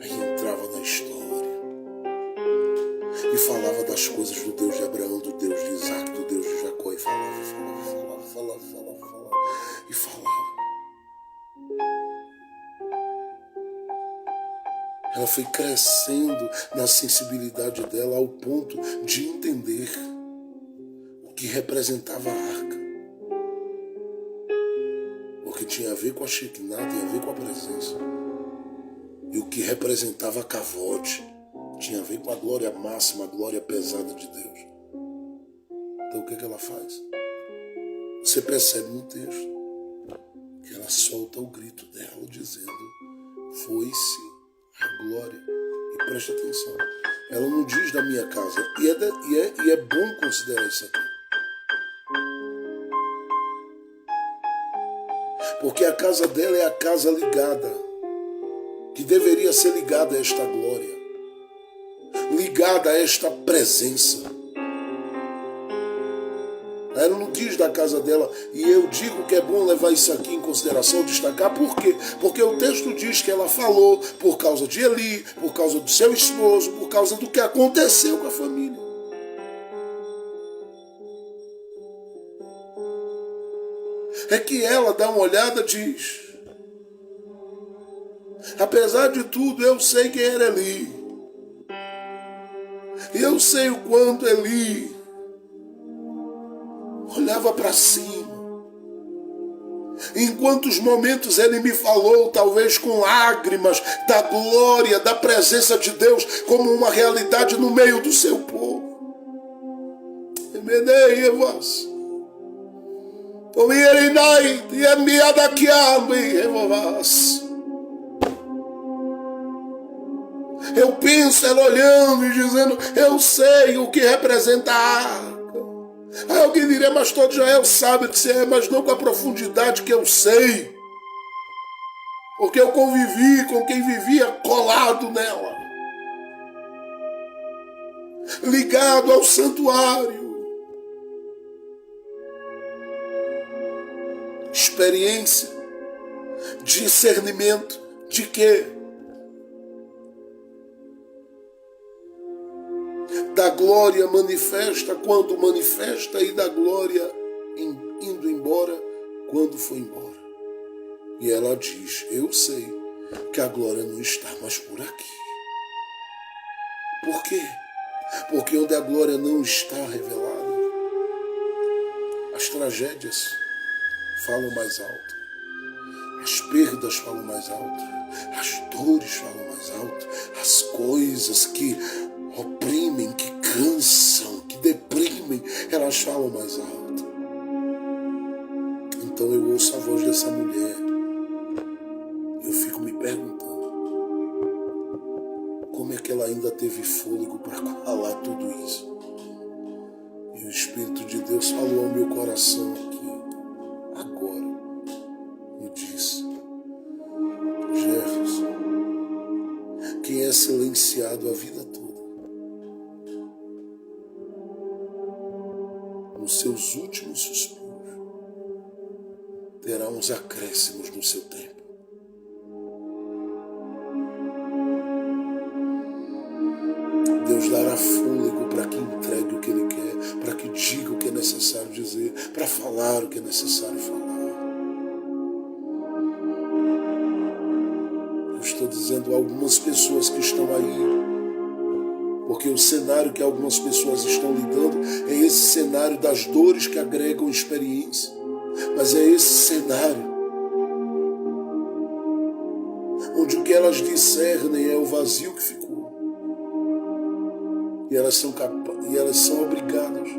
Aí entrava na história e falava das coisas do Deus de Abraão, do Deus de Isaac, do Deus de Jacó, e falava. Ela foi crescendo na sensibilidade dela ao ponto de entender o que representava a arca. Porque tinha a ver com a Shekinah, tinha a ver com a presença. E o que representava a Kavod tinha a ver com a glória máxima, a glória pesada de Deus. Então o que ela faz? Você percebe no texto que ela solta o grito dela dizendo: foi-se a glória. E preste atenção, ela não diz da minha casa. E é bom considerar isso aqui. Porque a casa dela é a casa ligada, que deveria ser ligada a esta glória, ligada a esta presença. Ela não diz da casa dela, e eu digo que é bom levar isso aqui em consideração, destacar. Por quê? Porque o texto diz que ela falou por causa de Eli, por causa do seu esposo, por causa do que aconteceu com a família. É que ela dá uma olhada e diz: apesar de tudo, eu sei quem era Eli. E eu sei o quanto Eli olhava para cima. Em quantos momentos ele me falou, talvez com lágrimas, da glória, da presença de Deus como uma realidade no meio do seu povo. Eu penso ela olhando e dizendo: eu sei o que representa a arca. Aí alguém diria: mas todo Israel sabe que você é, mas não com a profundidade que eu sei. Porque eu convivi com quem vivia colado nela, ligado ao santuário. Experiência, discernimento de quê? Da glória manifesta quando manifesta, e da glória indo embora quando foi embora. E ela diz: eu sei que a glória não está mais por aqui. Por quê? Porque onde a glória não está revelada, as tragédias falam mais alto, as perdas falam mais alto, as dores falam mais alto, as coisas que oprimem, que cansam, que deprimem, elas falam mais alto. Então eu ouço a voz dessa mulher e eu fico me perguntando como é que ela ainda teve fôlego para falar tudo isso. E o Espírito de Deus falou ao meu coração aqui, agora, e disse: Jefferson, quem é silenciado a vida toda, nos seus últimos suspiros, terá uns acréscimos no seu tempo. Deus dará fôlego Claro que é necessário falar. Eu estou dizendo a algumas pessoas que estão aí, porque o cenário que algumas pessoas estão lidando é esse cenário das dores que agregam experiência. Mas é esse cenário onde o que elas discernem é o vazio que ficou. E elas são obrigadas,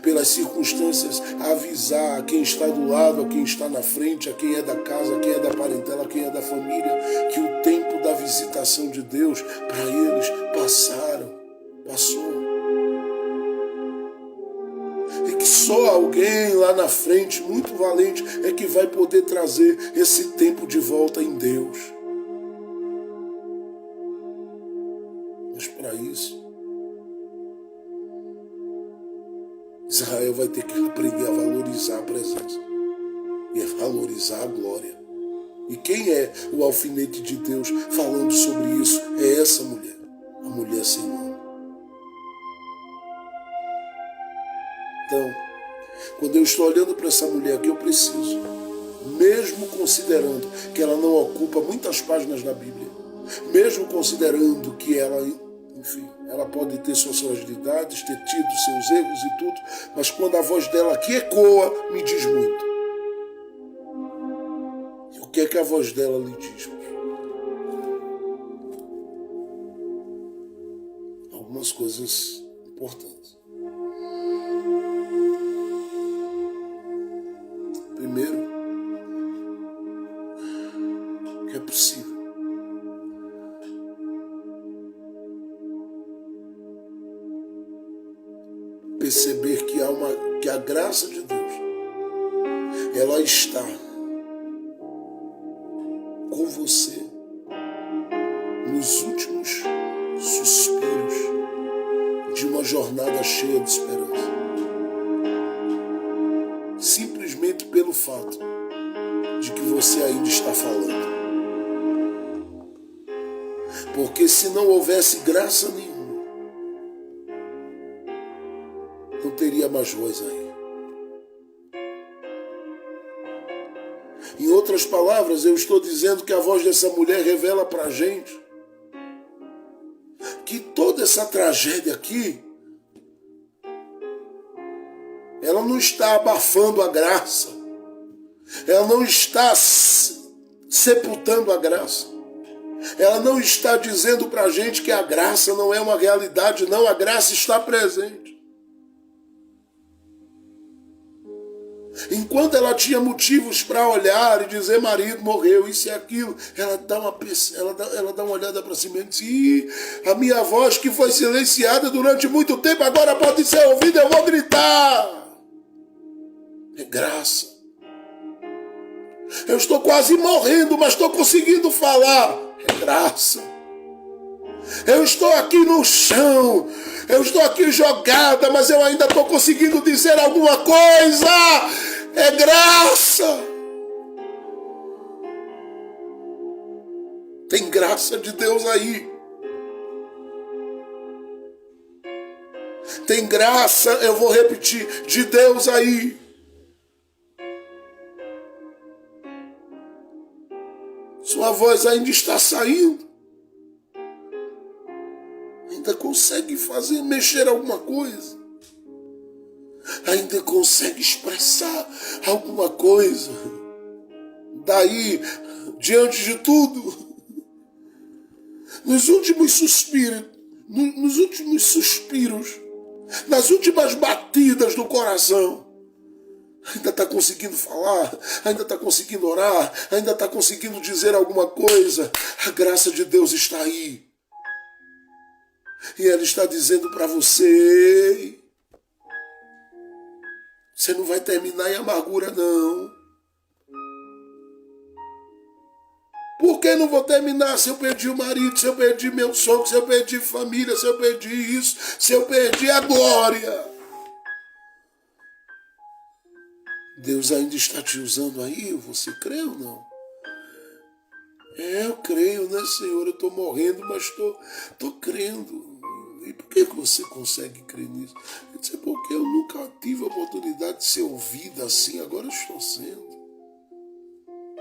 pelas circunstâncias, a avisar a quem está do lado, a quem está na frente, a quem é da casa, a quem é da parentela, a quem é da família, que o tempo da visitação de Deus para eles passou. E que só alguém lá na frente, muito valente, é que vai poder trazer esse tempo de volta em Deus. Mas para isso, Israel vai ter que aprender a valorizar a presença e a valorizar a glória. E quem é o alfinete de Deus falando sobre isso? É essa mulher, a mulher sem nome. Então, quando eu estou olhando para essa mulher que eu preciso, mesmo considerando que ela não ocupa muitas páginas da Bíblia, mesmo considerando que ela, enfim, ela pode ter suas fragilidades, ter tido seus erros e tudo, mas quando a voz dela aqui ecoa, me diz muito. E o que é que a voz dela lhe diz? Algumas coisas importantes. Primeiro, que é possível perceber que a graça de Deus, ela está com você nos últimos suspiros de uma jornada cheia de esperança. Simplesmente pelo fato de que você ainda está falando. Porque se não houvesse graça nenhuma, não teria mais voz aí. Em outras palavras, eu estou dizendo que a voz dessa mulher revela para a gente que toda essa tragédia aqui, ela não está abafando a graça, ela não está sepultando a graça, ela não está dizendo para a gente que a graça não é uma realidade, não, a graça está presente. Enquanto ela tinha motivos para olhar e dizer marido morreu, isso e aquilo, ela dá uma olhada para cima e diz, a minha voz que foi silenciada durante muito tempo agora pode ser ouvida, eu vou gritar. É graça. Eu estou quase morrendo, mas estou conseguindo falar. É graça. Eu estou aqui no chão, eu estou aqui jogada, mas eu ainda estou conseguindo dizer alguma coisa. É graça. Tem graça de Deus aí. Tem graça, eu vou repetir, de Deus aí. Sua voz ainda está saindo. Ainda consegue mexer alguma coisa. Ainda consegue expressar alguma coisa. Daí, diante de tudo, nos últimos suspiros, nas últimas batidas do coração, ainda está conseguindo falar, ainda está conseguindo orar, ainda está conseguindo dizer alguma coisa. A graça de Deus está aí. E ela está dizendo para você, você não vai terminar em amargura não. Por que não vou terminar se eu perdi o marido, se eu perdi meu sogro, se eu perdi família, se eu perdi isso, se eu perdi a glória? Deus ainda está te usando aí, você crê ou não? Eu creio, né, Senhor? Eu estou morrendo, mas estou crendo. E por que você consegue crer nisso? Eu disse, porque eu nunca tive a oportunidade de ser ouvida assim, agora eu estou sendo.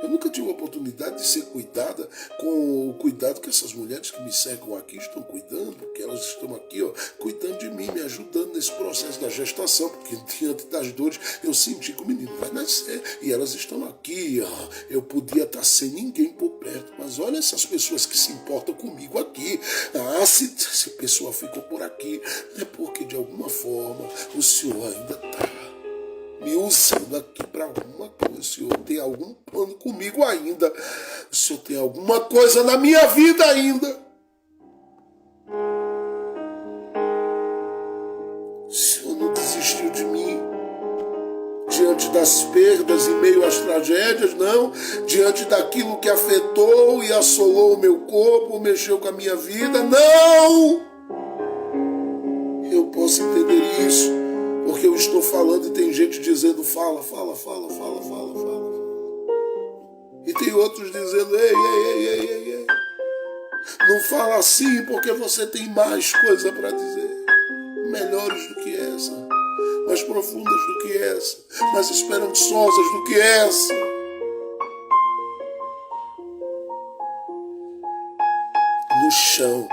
Eu nunca tive a oportunidade de ser cuidada com o cuidado que essas mulheres que me cercam aqui estão cuidando, porque elas estão aqui, ó, cuidando de mim, me ajudando nesse processo da gestação, porque diante das dores eu senti que o menino vai nascer e elas estão aqui. Ó, eu podia estar sem ninguém por perto, mas olha essas pessoas que se importam comigo aqui. Se a pessoa ficou por aqui, é porque de alguma forma o Senhor ainda está me usando aqui para alguma coisa. O Senhor tem algum plano comigo ainda. O Senhor tem alguma coisa na minha vida ainda. O Senhor não desistiu de mim. Diante das perdas e meio às tragédias, não. Diante daquilo que afetou e assolou o meu corpo, mexeu com a minha vida, não. Eu posso entender isso. Porque eu estou falando e tem gente dizendo fala. E tem outros dizendo ei. Não fala assim porque você tem mais coisa para dizer. Melhores do que essa. Mais profundas do que essa. Mais esperançosas do que essa. No chão.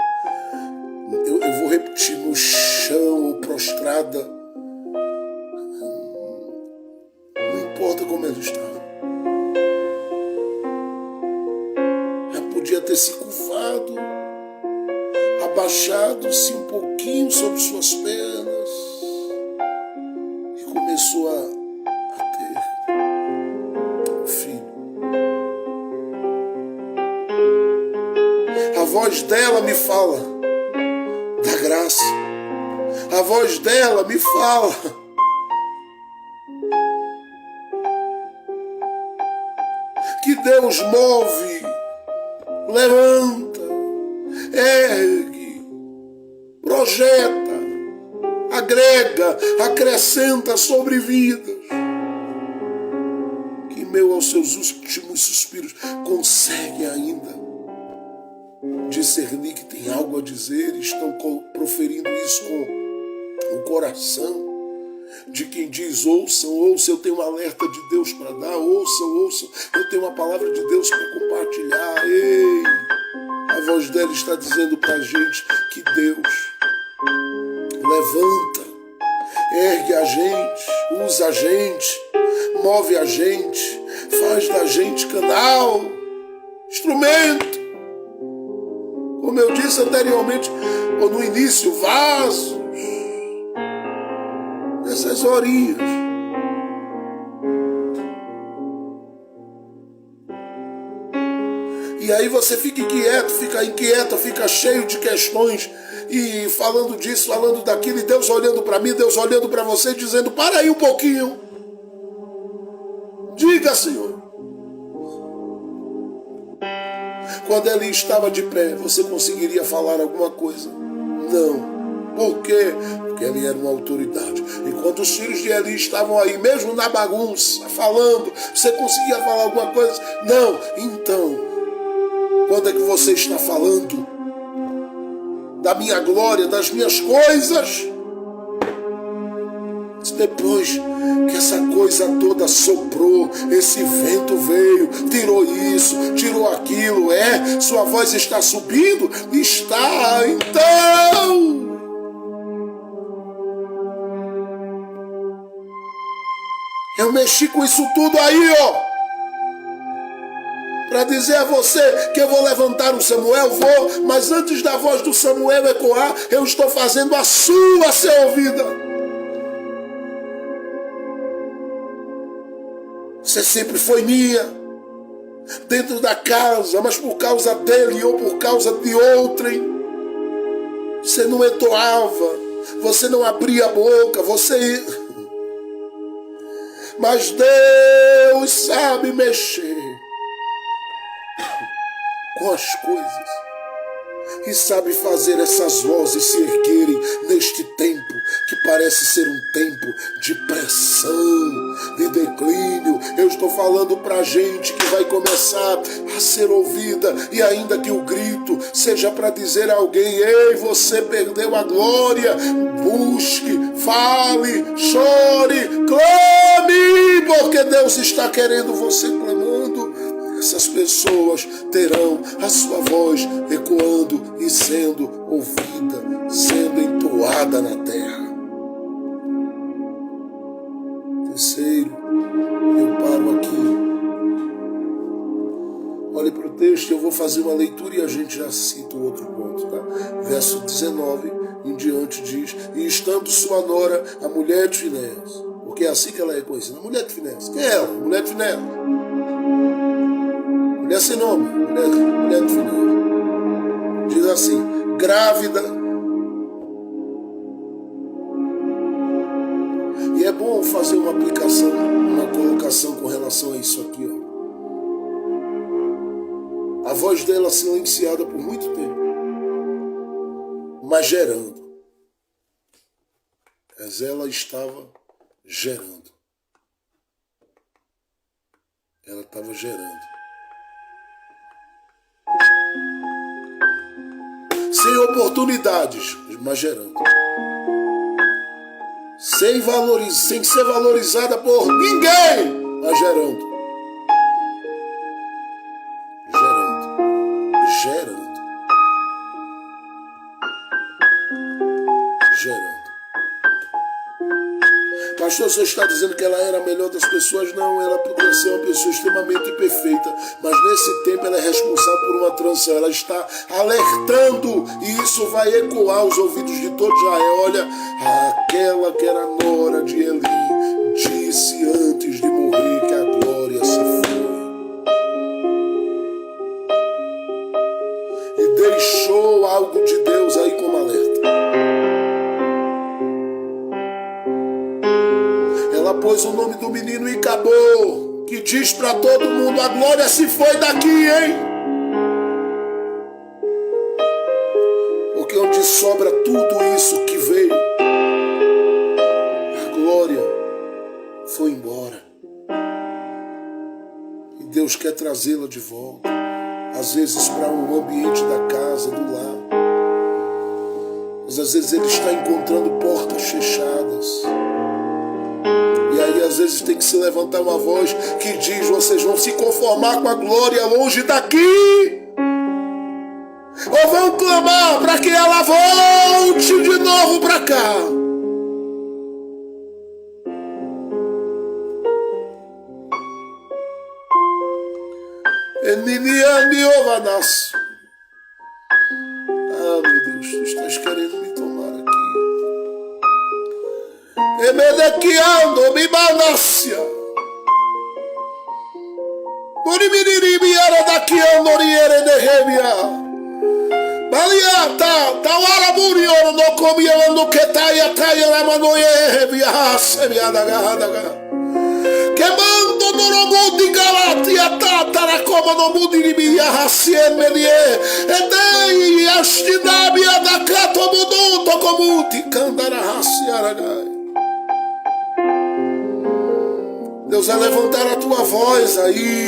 Eu vou repetir. No chão ou prostrada. Como ela estava. Ela podia ter se curvado, abaixado-se um pouquinho sobre suas pernas e começou a ter um filho. A voz dela me fala da graça. A voz dela me fala que Deus move, levanta, ergue, projeta, agrega, acrescenta sobre vidas. Que em meio aos seus últimos suspiros consegue ainda discernir que tem algo a dizer e estão proferindo isso com o coração. De quem diz ouçam, eu tenho um alerta de Deus para dar, ouçam, eu tenho uma palavra de Deus para compartilhar. Ei, a voz dela está dizendo para a gente que Deus levanta, ergue a gente, usa a gente, move a gente, faz da gente canal, instrumento. Como eu disse anteriormente, ou no início, vasos. Essas horinhas. E aí você fica inquieto, fica inquieta, fica cheio de questões e falando disso, falando daquilo, e Deus olhando para mim, Deus olhando para você, dizendo, para aí um pouquinho. Diga, Senhor. Quando Eli estava de pé, você conseguiria falar alguma coisa? Não. Por quê? Porque ele era uma autoridade. Enquanto os filhos de Eli estavam aí, mesmo na bagunça, falando, você conseguia falar alguma coisa? Não. Então, quando é que você está falando da minha glória, das minhas coisas? Depois que essa coisa toda soprou, esse vento veio, tirou isso, tirou aquilo, sua voz está subindo? Está, então. Eu mexi com isso tudo aí, ó, para dizer a você que eu vou levantar o Samuel, mas antes da voz do Samuel ecoar, eu estou fazendo a sua ser ouvida. Você sempre foi minha, dentro da casa, mas por causa dele ou por causa de outrem, você não entoava, você não abria a boca, mas Deus sabe mexer com as coisas. e sabe fazer essas vozes se erguerem neste tempo que parece ser um tempo de pressão, de declínio. Eu estou falando para gente que vai começar a ser ouvida, e ainda que o grito seja para dizer a alguém: ei, você perdeu a glória, busque, fale, chore, clame, porque Deus está querendo você clamando. Essas pessoas terão a sua voz ecoando e sendo ouvida, sendo entoada na terra. Terceiro, eu paro aqui. Olhe para o texto, eu vou fazer uma leitura e a gente já cita o outro ponto, tá? Verso 19 em diante diz: e estando sua nora, a mulher de Finéias, porque é assim que ela é conhecida, a mulher de Finéias. Quem é ela? Mulher de Finéias. Mulher sem nome, mulher de Finéias. Diz assim: grávida. E é bom fazer uma aplicação, uma colocação com relação a isso aqui, ó. A voz dela silenciada por muito tempo, mas gerando. Mas ela estava gerando. Ela estava gerando. Sem oportunidades, mas gerando. Sem ser valorizada por ninguém, mas gerando. Pastor, você está dizendo que ela era a melhor das pessoas? Não, ela podia ser uma pessoa extremamente imperfeita, mas nesse tempo ela é responsável por uma transição. Ela está alertando, e isso vai ecoar aos ouvidos de todo Israel. Olha, aquela que era nora de Eli disse antes de morrer que a glória se foi, e deixou algo de Deus aí como alerta. Ela pôs o nome do menino e acabou, que diz para todo mundo: a glória se foi daqui, hein? Porque onde sobra tudo isso que veio, a glória foi embora. E Deus quer trazê-la de volta, às vezes para um ambiente da casa, do lar. Mas às vezes Ele está encontrando portas fechadas. E aí às vezes tem que se levantar uma voz que diz: vocês vão se conformar com a glória longe daqui, ou vão clamar para que ela volte de novo para cá? Ah, meu Deus, tu estás querendo me tomar aqui. Emedequiando, Bibanácia. Murimiriribiara daqui andoriere de Remia. Baliata, Tawara Murioro no comia no que taia na manoie, viasse, viadaga. Queimando no mundo de Galatia, Tatara, como no mundo de Libia, Hassien Melie, Edei, Astinabia da Cato Mudu, Tocomuti, Candara, Hassiaragai. Deus vai levantar a tua voz aí.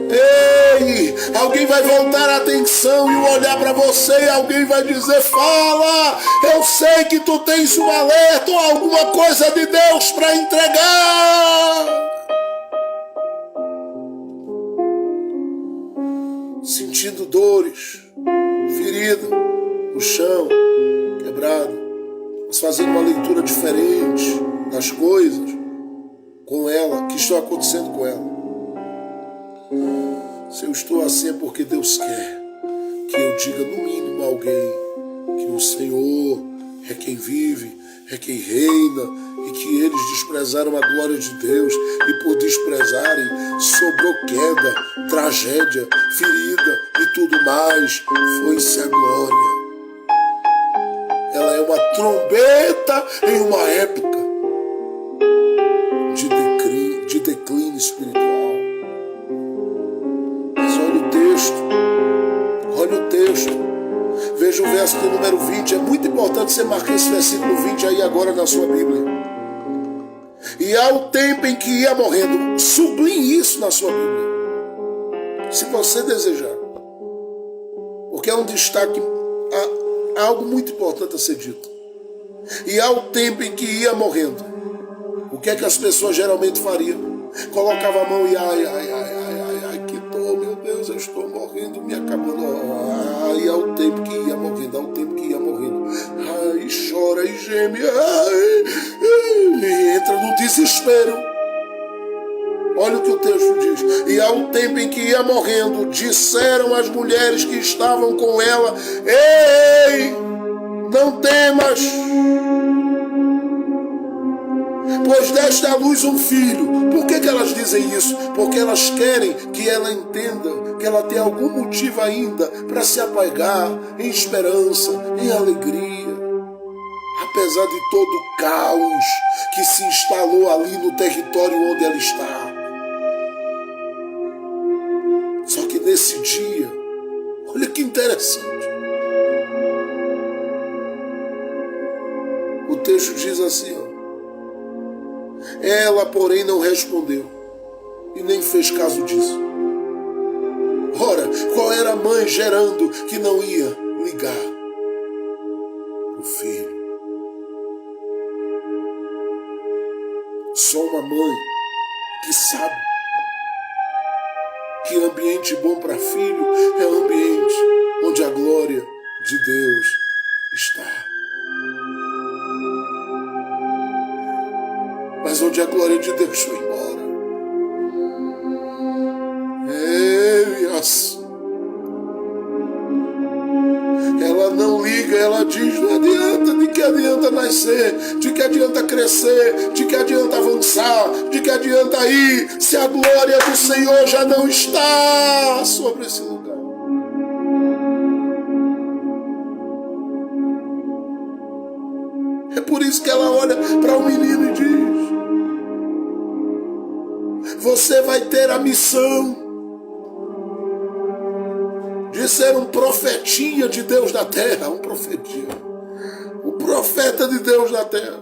Ei, alguém vai voltar a atenção e olhar para você, e alguém vai dizer: fala, eu sei que tu tens um alerta ou alguma coisa de Deus para entregar. Sentindo dores, ferido, no chão, quebrado, mas fazendo uma leitura diferente das coisas com ela, que estão acontecendo com ela. Se eu estou assim é porque Deus quer que eu diga no mínimo a alguém que o Senhor é quem vive, é quem reina, e que eles desprezaram a glória de Deus, e por desprezarem sobrou queda, tragédia, ferida e tudo mais. Foi-se a glória. Ela é uma trombeta em uma época de declínio espiritual. Mas olha o texto, verso de número 20, é muito importante você marcar esse versículo 20 aí agora na sua Bíblia. E ao tempo em que ia morrendo, sublinhe isso na sua Bíblia, se você desejar, porque é um destaque, há algo muito importante a ser dito. E ao tempo em que ia morrendo, o que é que as pessoas geralmente fariam? Colocava a mão e ai, que dor, meu Deus, eu estou morrendo, me acabando. Ai, ao tempo que ia morrendo, ai, chora e geme, e entra no desespero. Olha o que o texto diz. E ao tempo em que ia morrendo, disseram as mulheres que estavam com ela: ei, não temas, pois deste à luz um filho. Por que elas dizem isso? Porque elas querem que ela entenda que ela tem algum motivo ainda para se apegar em esperança, em alegria. Apesar de todo o caos que se instalou ali no território onde ela está. Só que nesse dia, olha que interessante. O texto diz assim, ó. Ela, porém, não respondeu e nem fez caso disso. Ora, qual era a mãe gerando que não ia ligar o filho? Só uma mãe que sabe que ambiente bom para filho é o ambiente onde a glória de Deus está. Mas onde a glória de Deus foi embora. Ela não liga, ela diz, não adianta, de que adianta nascer, de que adianta crescer, de que adianta avançar, de que adianta ir, se a glória do Senhor já não está sobre esse lugar. É por isso que ela olha para o menino e diz: você vai ter a missão de ser um profetinha de Deus na terra, um profeta de Deus na terra.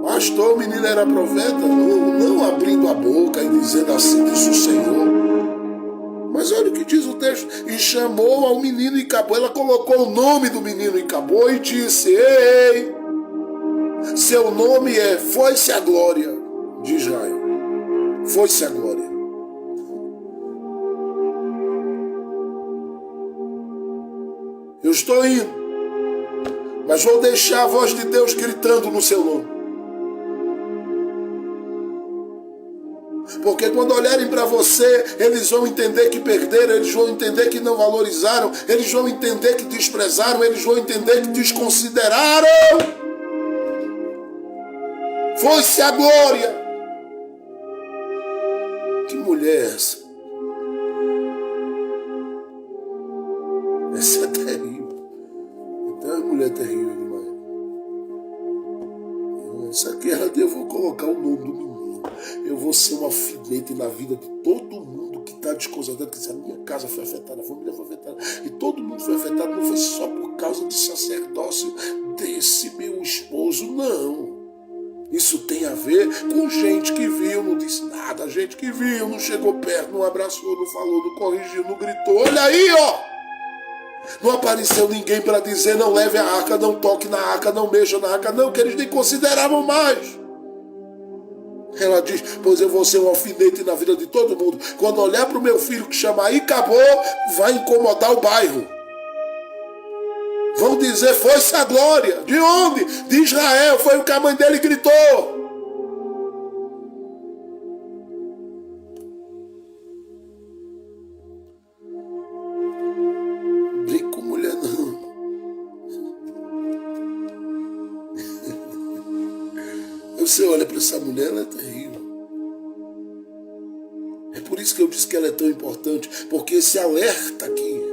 Pastor, o menino era profeta? Não abrindo a boca e dizendo assim, diz o Senhor. Mas olha o que diz o texto. E chamou ao menino e acabou. Ela colocou o nome do menino e acabou e disse: ei, seu nome é Foi-se a Glória de Israel. Foi-se a glória. Eu estou indo, mas vou deixar a voz de Deus gritando no seu nome. Porque quando olharem para você, eles vão entender que perderam, eles vão entender que não valorizaram, eles vão entender que desprezaram, eles vão entender que desconsideraram. Foi-se a glória. Que mulher é essa? Essa é terrível. Então é uma mulher terrível demais. Essa aqui eu vou colocar o nome do menino. Eu vou ser um alfinete na vida de todo mundo que está desconsiderado. Que a minha casa foi afetada, a família foi afetada. E todo mundo foi afetado, não foi só por causa do sacerdócio desse meu esposo, não. Isso tem a ver com gente que viu, não disse nada, gente que viu, não chegou perto, não abraçou, não falou, não corrigiu, não gritou. Olha aí, ó! Não apareceu ninguém para dizer não leve a arca, não toque na arca, não mexa na arca, não, que eles nem consideravam mais. Ela diz, pois eu vou ser um alfinete na vida de todo mundo. Quando olhar para o meu filho que chama Icabô, vai incomodar o bairro. Vão dizer, foi-se a glória. De onde? De Israel, foi o que a mãe dele gritou. Brinco com mulher não. Você olha para essa mulher, ela é terrível. É por isso que eu disse que ela é tão importante, porque esse alerta aqui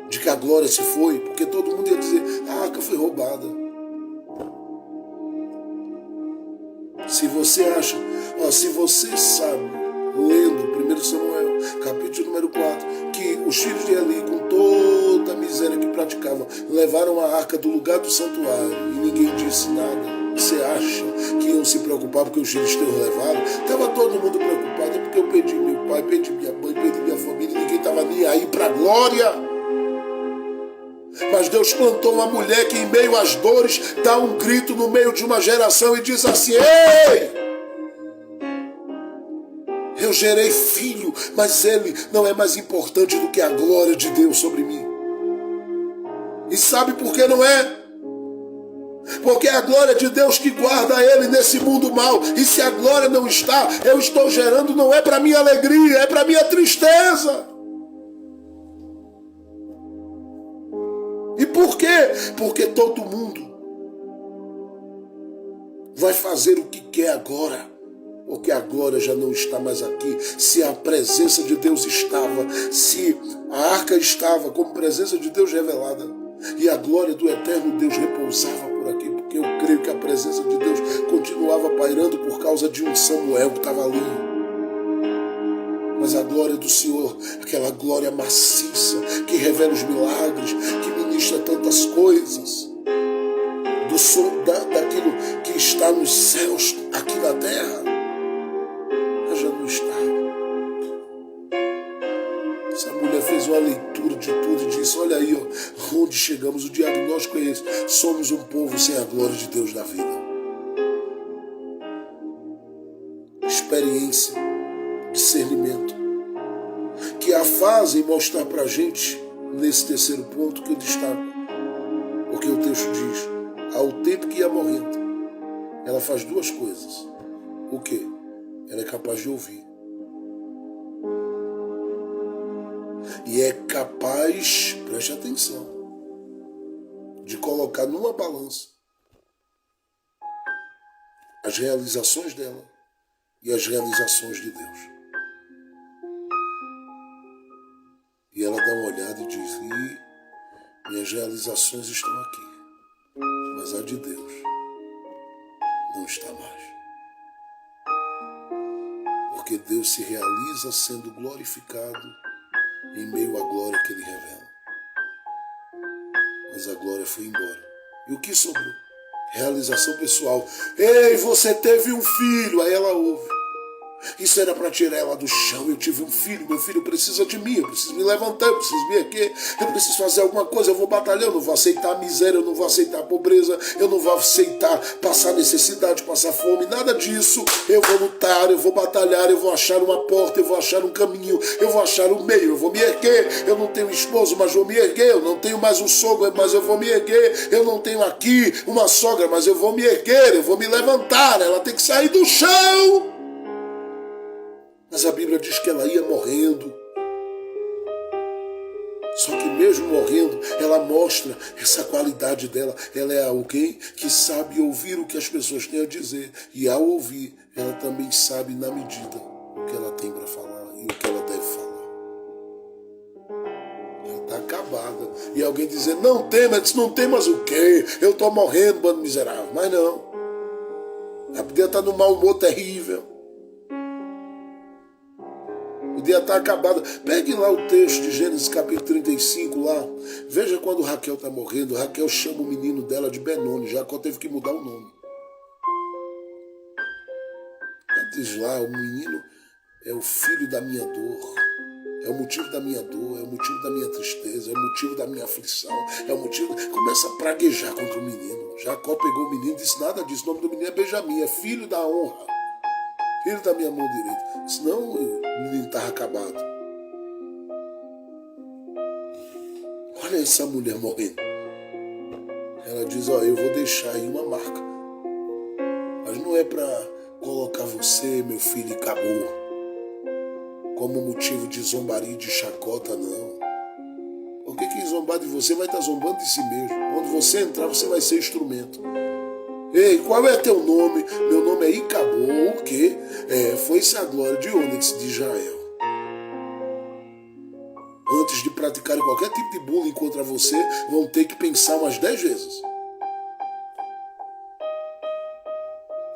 de que a glória se foi, porque todo mundo ia dizer, a arca foi roubada. Se você acha, se você sabe, lendo 1 Samuel, capítulo número 4, que os filhos de Eli, com toda a misericórdia, fizeram que praticavam. Levaram a arca do lugar do santuário e ninguém disse nada. Você acha que iam se preocupar porque os filisteus levaram? Estava todo mundo preocupado porque eu perdi meu pai, perdi minha mãe, perdi minha família, ninguém estava nem aí para a glória. Mas Deus plantou uma mulher que em meio às dores dá um grito no meio de uma geração e diz assim: ei! Eu gerei filho, mas ele não é mais importante do que a glória de Deus sobre mim. E sabe por que não é? Porque é a glória de Deus que guarda ele nesse mundo mal. E se a glória não está, eu estou gerando, não é para minha alegria, é para minha tristeza. E por quê? Porque todo mundo vai fazer o que quer agora. Porque a glória já não está mais aqui. Se a presença de Deus estava, se a arca estava como presença de Deus revelada, e a glória do eterno Deus repousava por aqui, porque eu creio que a presença de Deus continuava pairando por causa de um Samuel que estava ali. Mas a glória do Senhor, aquela glória maciça, que revela os milagres, que ministra tantas coisas, daquilo que está nos céus, aqui na terra, já não está. Essa mulher fez uma leitura de tudo e disse: olha aí, ó, onde chegamos, o diagnóstico é esse. Somos um povo sem a glória de Deus na vida. Experiência, discernimento, que a fazem mostrar pra gente, nesse terceiro ponto que eu destaco, porque o texto diz: ao tempo que ia morrendo, ela faz duas coisas. O quê? Ela é capaz de ouvir. E é capaz, preste atenção, de colocar numa balança as realizações dela e as realizações de Deus. E ela dá uma olhada e diz: minhas realizações estão aqui, mas a de Deus não está mais. Porque Deus se realiza sendo glorificado em meio à glória que Ele revela. Mas a glória foi embora. E o que sobrou? Realização pessoal. Ei, você teve um filho. Aí ela ouve: isso era para tirar ela do chão. Eu tive um filho, meu filho precisa de mim, eu preciso me levantar, eu preciso vir aqui, eu preciso fazer alguma coisa, eu vou batalhar, eu não vou aceitar a miséria, eu não vou aceitar a pobreza, eu não vou aceitar passar necessidade, passar fome, nada disso. Eu vou lutar, eu vou batalhar, eu vou achar uma porta, eu vou achar um caminho, eu vou achar um meio, eu vou me erguer. Eu não tenho esposo, mas vou me erguer. Eu não tenho mais um sogro, mas eu vou me erguer. Eu não tenho aqui uma sogra, mas eu vou me erguer, eu vou me levantar. Ela tem que sair do chão. Mas a Bíblia diz que ela ia morrendo. Só que mesmo morrendo, ela mostra essa qualidade dela. Ela é alguém que sabe ouvir o que as pessoas têm a dizer. E ao ouvir, ela também sabe na medida o que ela tem para falar e o que ela deve falar. Ela está acabada. E alguém dizer: não tem, mas disse: não tem mais o quê? Eu estou morrendo, bando miserável. Mas não. Ela podia estar num mau humor terrível. O dia está acabado. Pegue lá o texto de Gênesis capítulo 35 lá. Veja quando Raquel está morrendo. Raquel chama o menino dela de Benoni. Jacó teve que mudar o nome. Ela diz lá: o menino é o filho da minha dor. É o motivo da minha dor. É o motivo da minha tristeza. É o motivo da minha aflição. É o motivo... Começa a praguejar contra o menino. Jacó pegou o menino e disse: nada disso. O nome do menino é Benjamim. É filho da honra. Filho da minha mão direita. Senão o menino estava acabado. Olha essa mulher morrendo. Ela diz: ó, eu vou deixar aí uma marca. Mas não é para colocar você, meu filho, e acabou, como motivo de zombaria e de chacota, não. Porque quem zombar de você vai estar zombando de si mesmo. Quando você entrar, você vai ser instrumento. Ei, qual é teu nome? Meu nome é Icabô. O quê? Foi-se a glória de Ônix de Israel. Antes de praticarem qualquer tipo de bullying contra você, vão ter que pensar umas 10 vezes.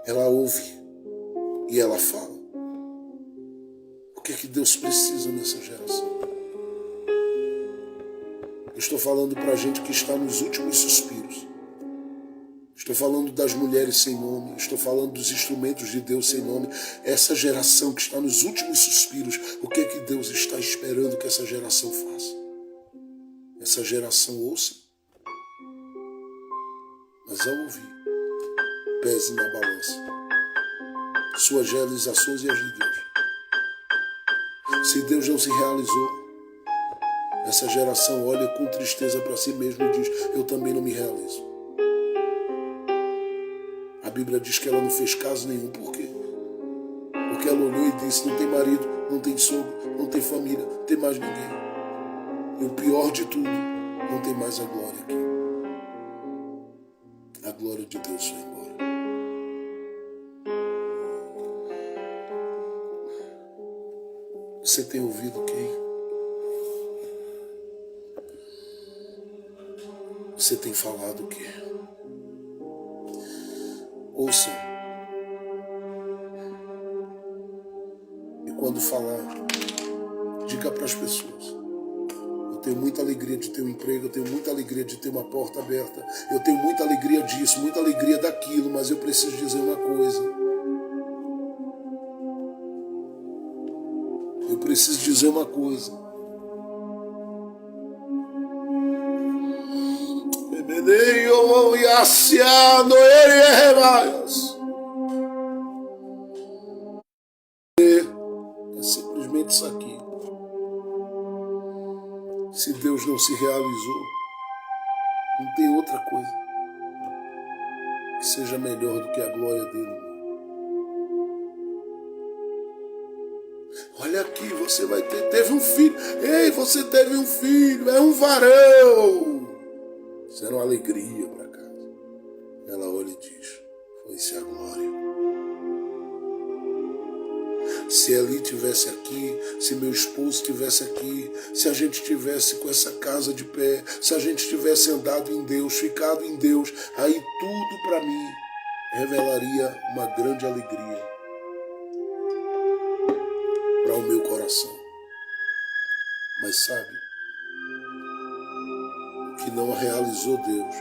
Ela ouve e ela fala. O que é que Deus precisa nessa geração? Estou falando para a gente que está nos últimos suspiros. Estou falando das mulheres sem nome. Estou falando dos instrumentos de Deus sem nome. Essa geração que está nos últimos suspiros, o que é que Deus está esperando que essa geração faça? Essa geração ouça, mas ao ouvir, pese na balança suas realizações e as de Deus. Se Deus não se realizou, essa geração olha com tristeza para si mesma e diz: eu também não me realizo. A Bíblia diz que ela não fez caso nenhum. Por quê? Porque ela olhou e disse: não tem marido, não tem sogro, não tem família, não tem mais ninguém. E o pior de tudo, não tem mais a glória aqui. A glória de Deus foi embora. Você tem ouvido quem? Você tem falado o quê? Ouça. E quando falar, diga para as pessoas: eu tenho muita alegria de ter um emprego, eu tenho muita alegria de ter uma porta aberta, eu tenho muita alegria disso, muita alegria daquilo, mas eu preciso dizer uma coisa. Eu preciso dizer uma coisa. É simplesmente isso aqui. Se Deus não se realizou, não tem outra coisa que seja melhor do que a glória dele. Olha aqui, você vai teve um filho. Ei, você teve um filho, é um varão. Isso era uma alegria para casa. Ela olha e diz: foi-se a glória. Se Eli estivesse aqui, se meu esposo estivesse aqui, se a gente estivesse com essa casa de pé, se a gente tivesse andado em Deus, ficado em Deus, aí tudo para mim revelaria uma grande alegria para o meu coração. Mas sabe, o que não realizou Deus,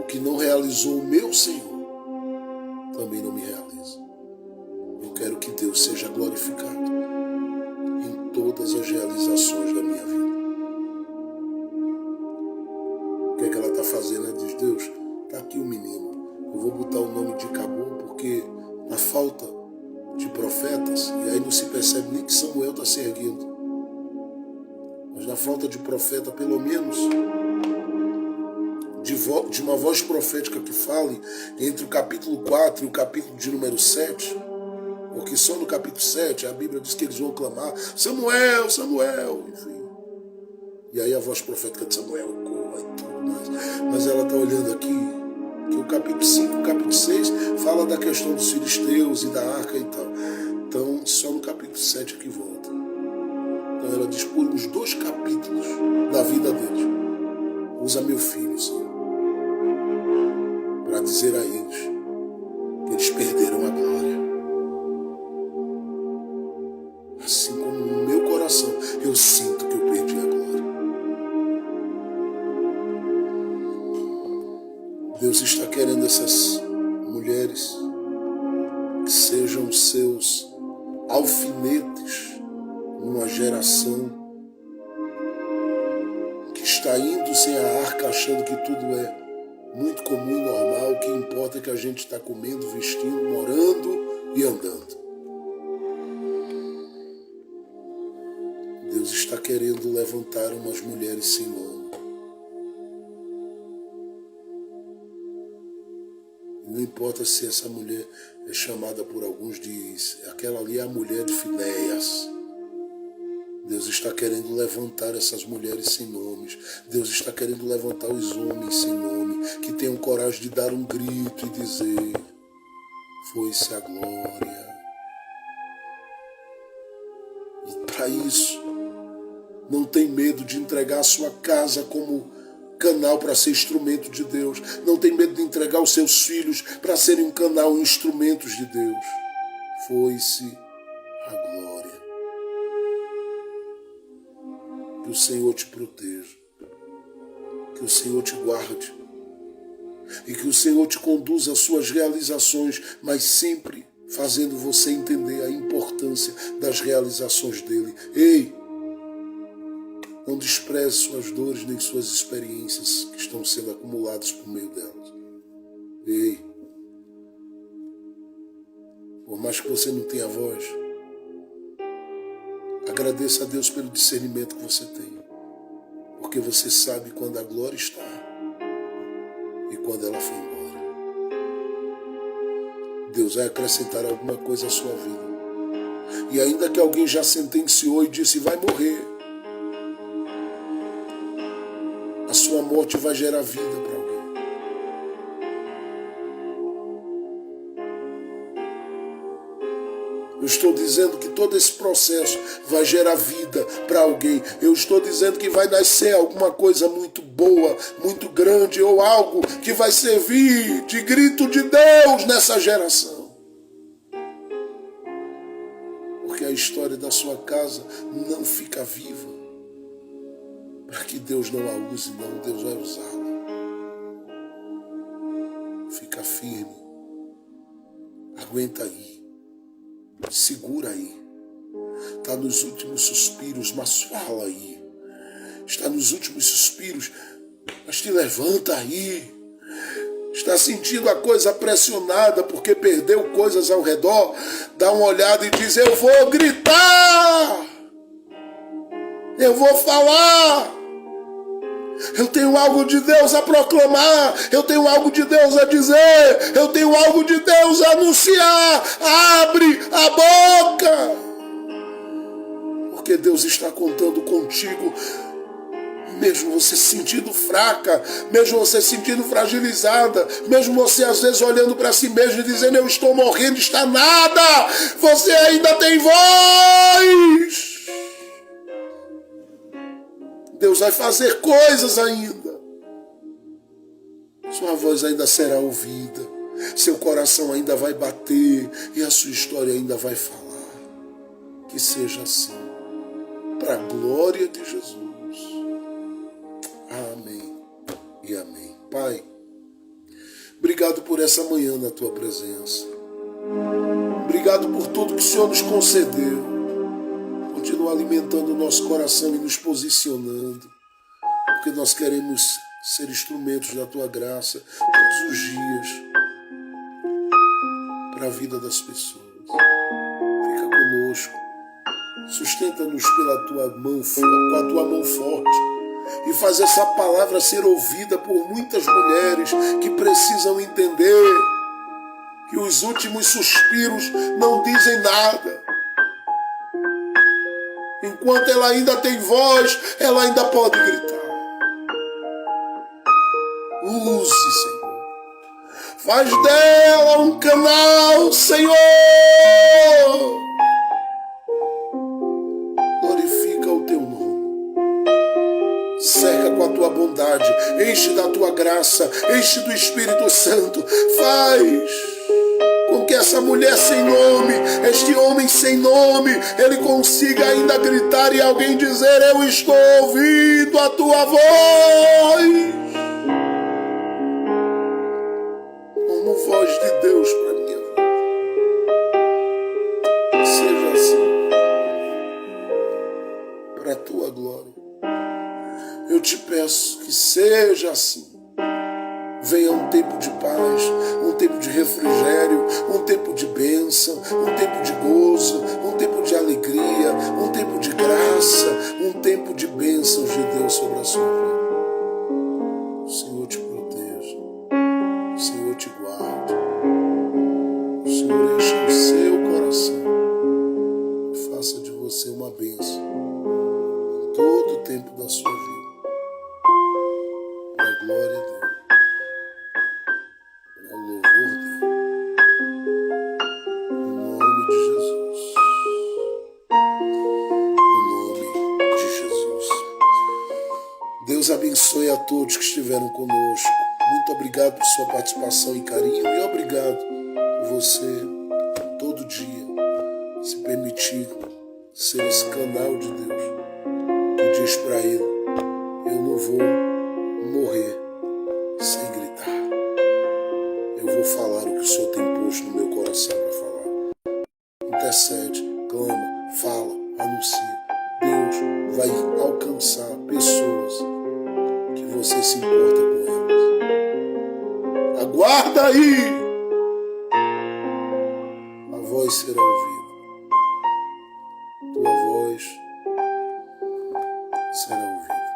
o que não realizou o meu Senhor, também não me realiza. Eu quero que Deus seja glorificado em todas as realizações da minha vida. O que é que ela está fazendo? Ela diz: Deus, está aqui o menino. Eu vou botar o nome de Cabum, porque na falta de profetas, e aí não se percebe nem que Samuel está se erguendo, mas na falta de profeta, pelo menos de uma voz profética que fale entre o capítulo 4 e o capítulo de número 7, porque só no capítulo 7 a Bíblia diz que eles vão clamar: Samuel, Samuel, enfim. E aí a voz profética de Samuel ecoa e tudo mais. Mas ela está olhando aqui que o capítulo 5 e o capítulo 6 fala da questão dos filisteus e da arca e tal. Então só no capítulo 7 é que volta. Então ela diz: por os 2 capítulos da vida deles, usa meu filho, Senhor, para dizer a eles que eles perderam a glória. Assim como no meu coração eu sinto que eu perdi a glória. Deus está querendo essas mulheres que sejam seus alfinetes numa geração que está indo sem a arca, achando que tudo é muito comum, normal. O que importa é que a gente está comendo, vestindo, morando e andando. Deus está querendo levantar umas mulheres sem nome. Não importa se essa mulher é chamada por alguns de aquela ali é a mulher de Finéias. Deus está querendo levantar essas mulheres sem nomes. Deus está querendo levantar os homens sem nome, que tenham coragem de dar um grito e dizer: foi-se a glória. E para isso, não tem medo de entregar a sua casa como canal para ser instrumento de Deus. Não tem medo de entregar os seus filhos para serem um canal, instrumentos de Deus. Foi-se a glória. Que o Senhor te proteja, que o Senhor te guarde e que o Senhor te conduza às suas realizações, mas sempre fazendo você entender a importância das realizações dele. Ei, não despreze suas dores nem suas experiências que estão sendo acumuladas por meio delas. Ei, por mais que você não tenha voz, agradeça a Deus pelo discernimento que você tem, porque você sabe quando a glória está e quando ela foi embora. Deus vai acrescentar alguma coisa à sua vida. E ainda que alguém já sentenciou e disse vai morrer, a sua morte vai gerar vida para alguém. Eu estou dizendo que todo esse processo vai gerar vida para alguém. Eu estou dizendo que vai nascer alguma coisa muito boa, muito grande, ou algo que vai servir de grito de Deus nessa geração. Porque a história da sua casa não fica viva para que Deus não a use, não. Deus vai usá-la. Fica firme. Aguenta aí. Segura aí. Está nos últimos suspiros, mas fala aí. Está nos últimos suspiros, mas te levanta aí. Está sentindo a coisa pressionada porque perdeu coisas ao redor. Dá uma olhada e diz: eu vou gritar. Eu vou falar. Eu tenho algo de Deus a proclamar, eu tenho algo de Deus a dizer, eu tenho algo de Deus a anunciar. Abre a boca, porque Deus está contando contigo, mesmo você se sentindo fraca, mesmo você se sentindo fragilizada, mesmo você às vezes olhando para si mesmo e dizendo eu estou morrendo, está nada, você ainda tem voz. Deus vai fazer coisas ainda. Sua voz ainda será ouvida. Seu coração ainda vai bater. E a sua história ainda vai falar. Que seja assim. Para a glória de Jesus. Amém e amém. Pai, obrigado por essa manhã na tua presença. Obrigado por tudo que o Senhor nos concedeu. Continua alimentando o nosso coração e nos posicionando, porque nós queremos ser instrumentos da tua graça todos os dias para a vida das pessoas. Fica conosco, sustenta-nos pela tua mão, com a tua mão forte, e faz essa palavra ser ouvida por muitas mulheres que precisam entender que os últimos suspiros não dizem nada. Enquanto ela ainda tem voz, ela ainda pode gritar. Use, Senhor. Faz dela um canal, Senhor. Glorifica o teu nome. Cerca com a tua bondade. Enche da tua graça. Enche do Espírito Santo. Faz com que essa mulher sem nome, este homem sem nome, ele consiga ainda gritar e alguém dizer: eu estou ouvindo a tua voz. Como voz de Deus para minha vida. Seja assim, para a tua glória. Eu te peço que seja assim. Venha um tempo de paz, um tempo de refrigério, um tempo de bênção, um tempo de gozo, um tempo de alegria, um tempo de graça, um tempo de bênçãos de Deus sobre a sua vida. O Senhor te proteja, o Senhor te guarde, o Senhor enche o seu coração e faça de você uma bênção em todo o tempo da sua vida. Para a glória de Deus. Deus abençoe a todos que estiveram conosco. Muito obrigado por sua participação e carinho. E obrigado por você, todo dia, se permitir ser esse canal de Deus que Diz para ele: eu não vou morrer sem gritar. Eu vou falar o que o Senhor tem posto no meu coração para falar. Intercede, clama, fala, anuncia. Deus vai alcançar pessoas que você se importa com elas. Aguarda aí! A voz será ouvida. Tua voz será ouvida.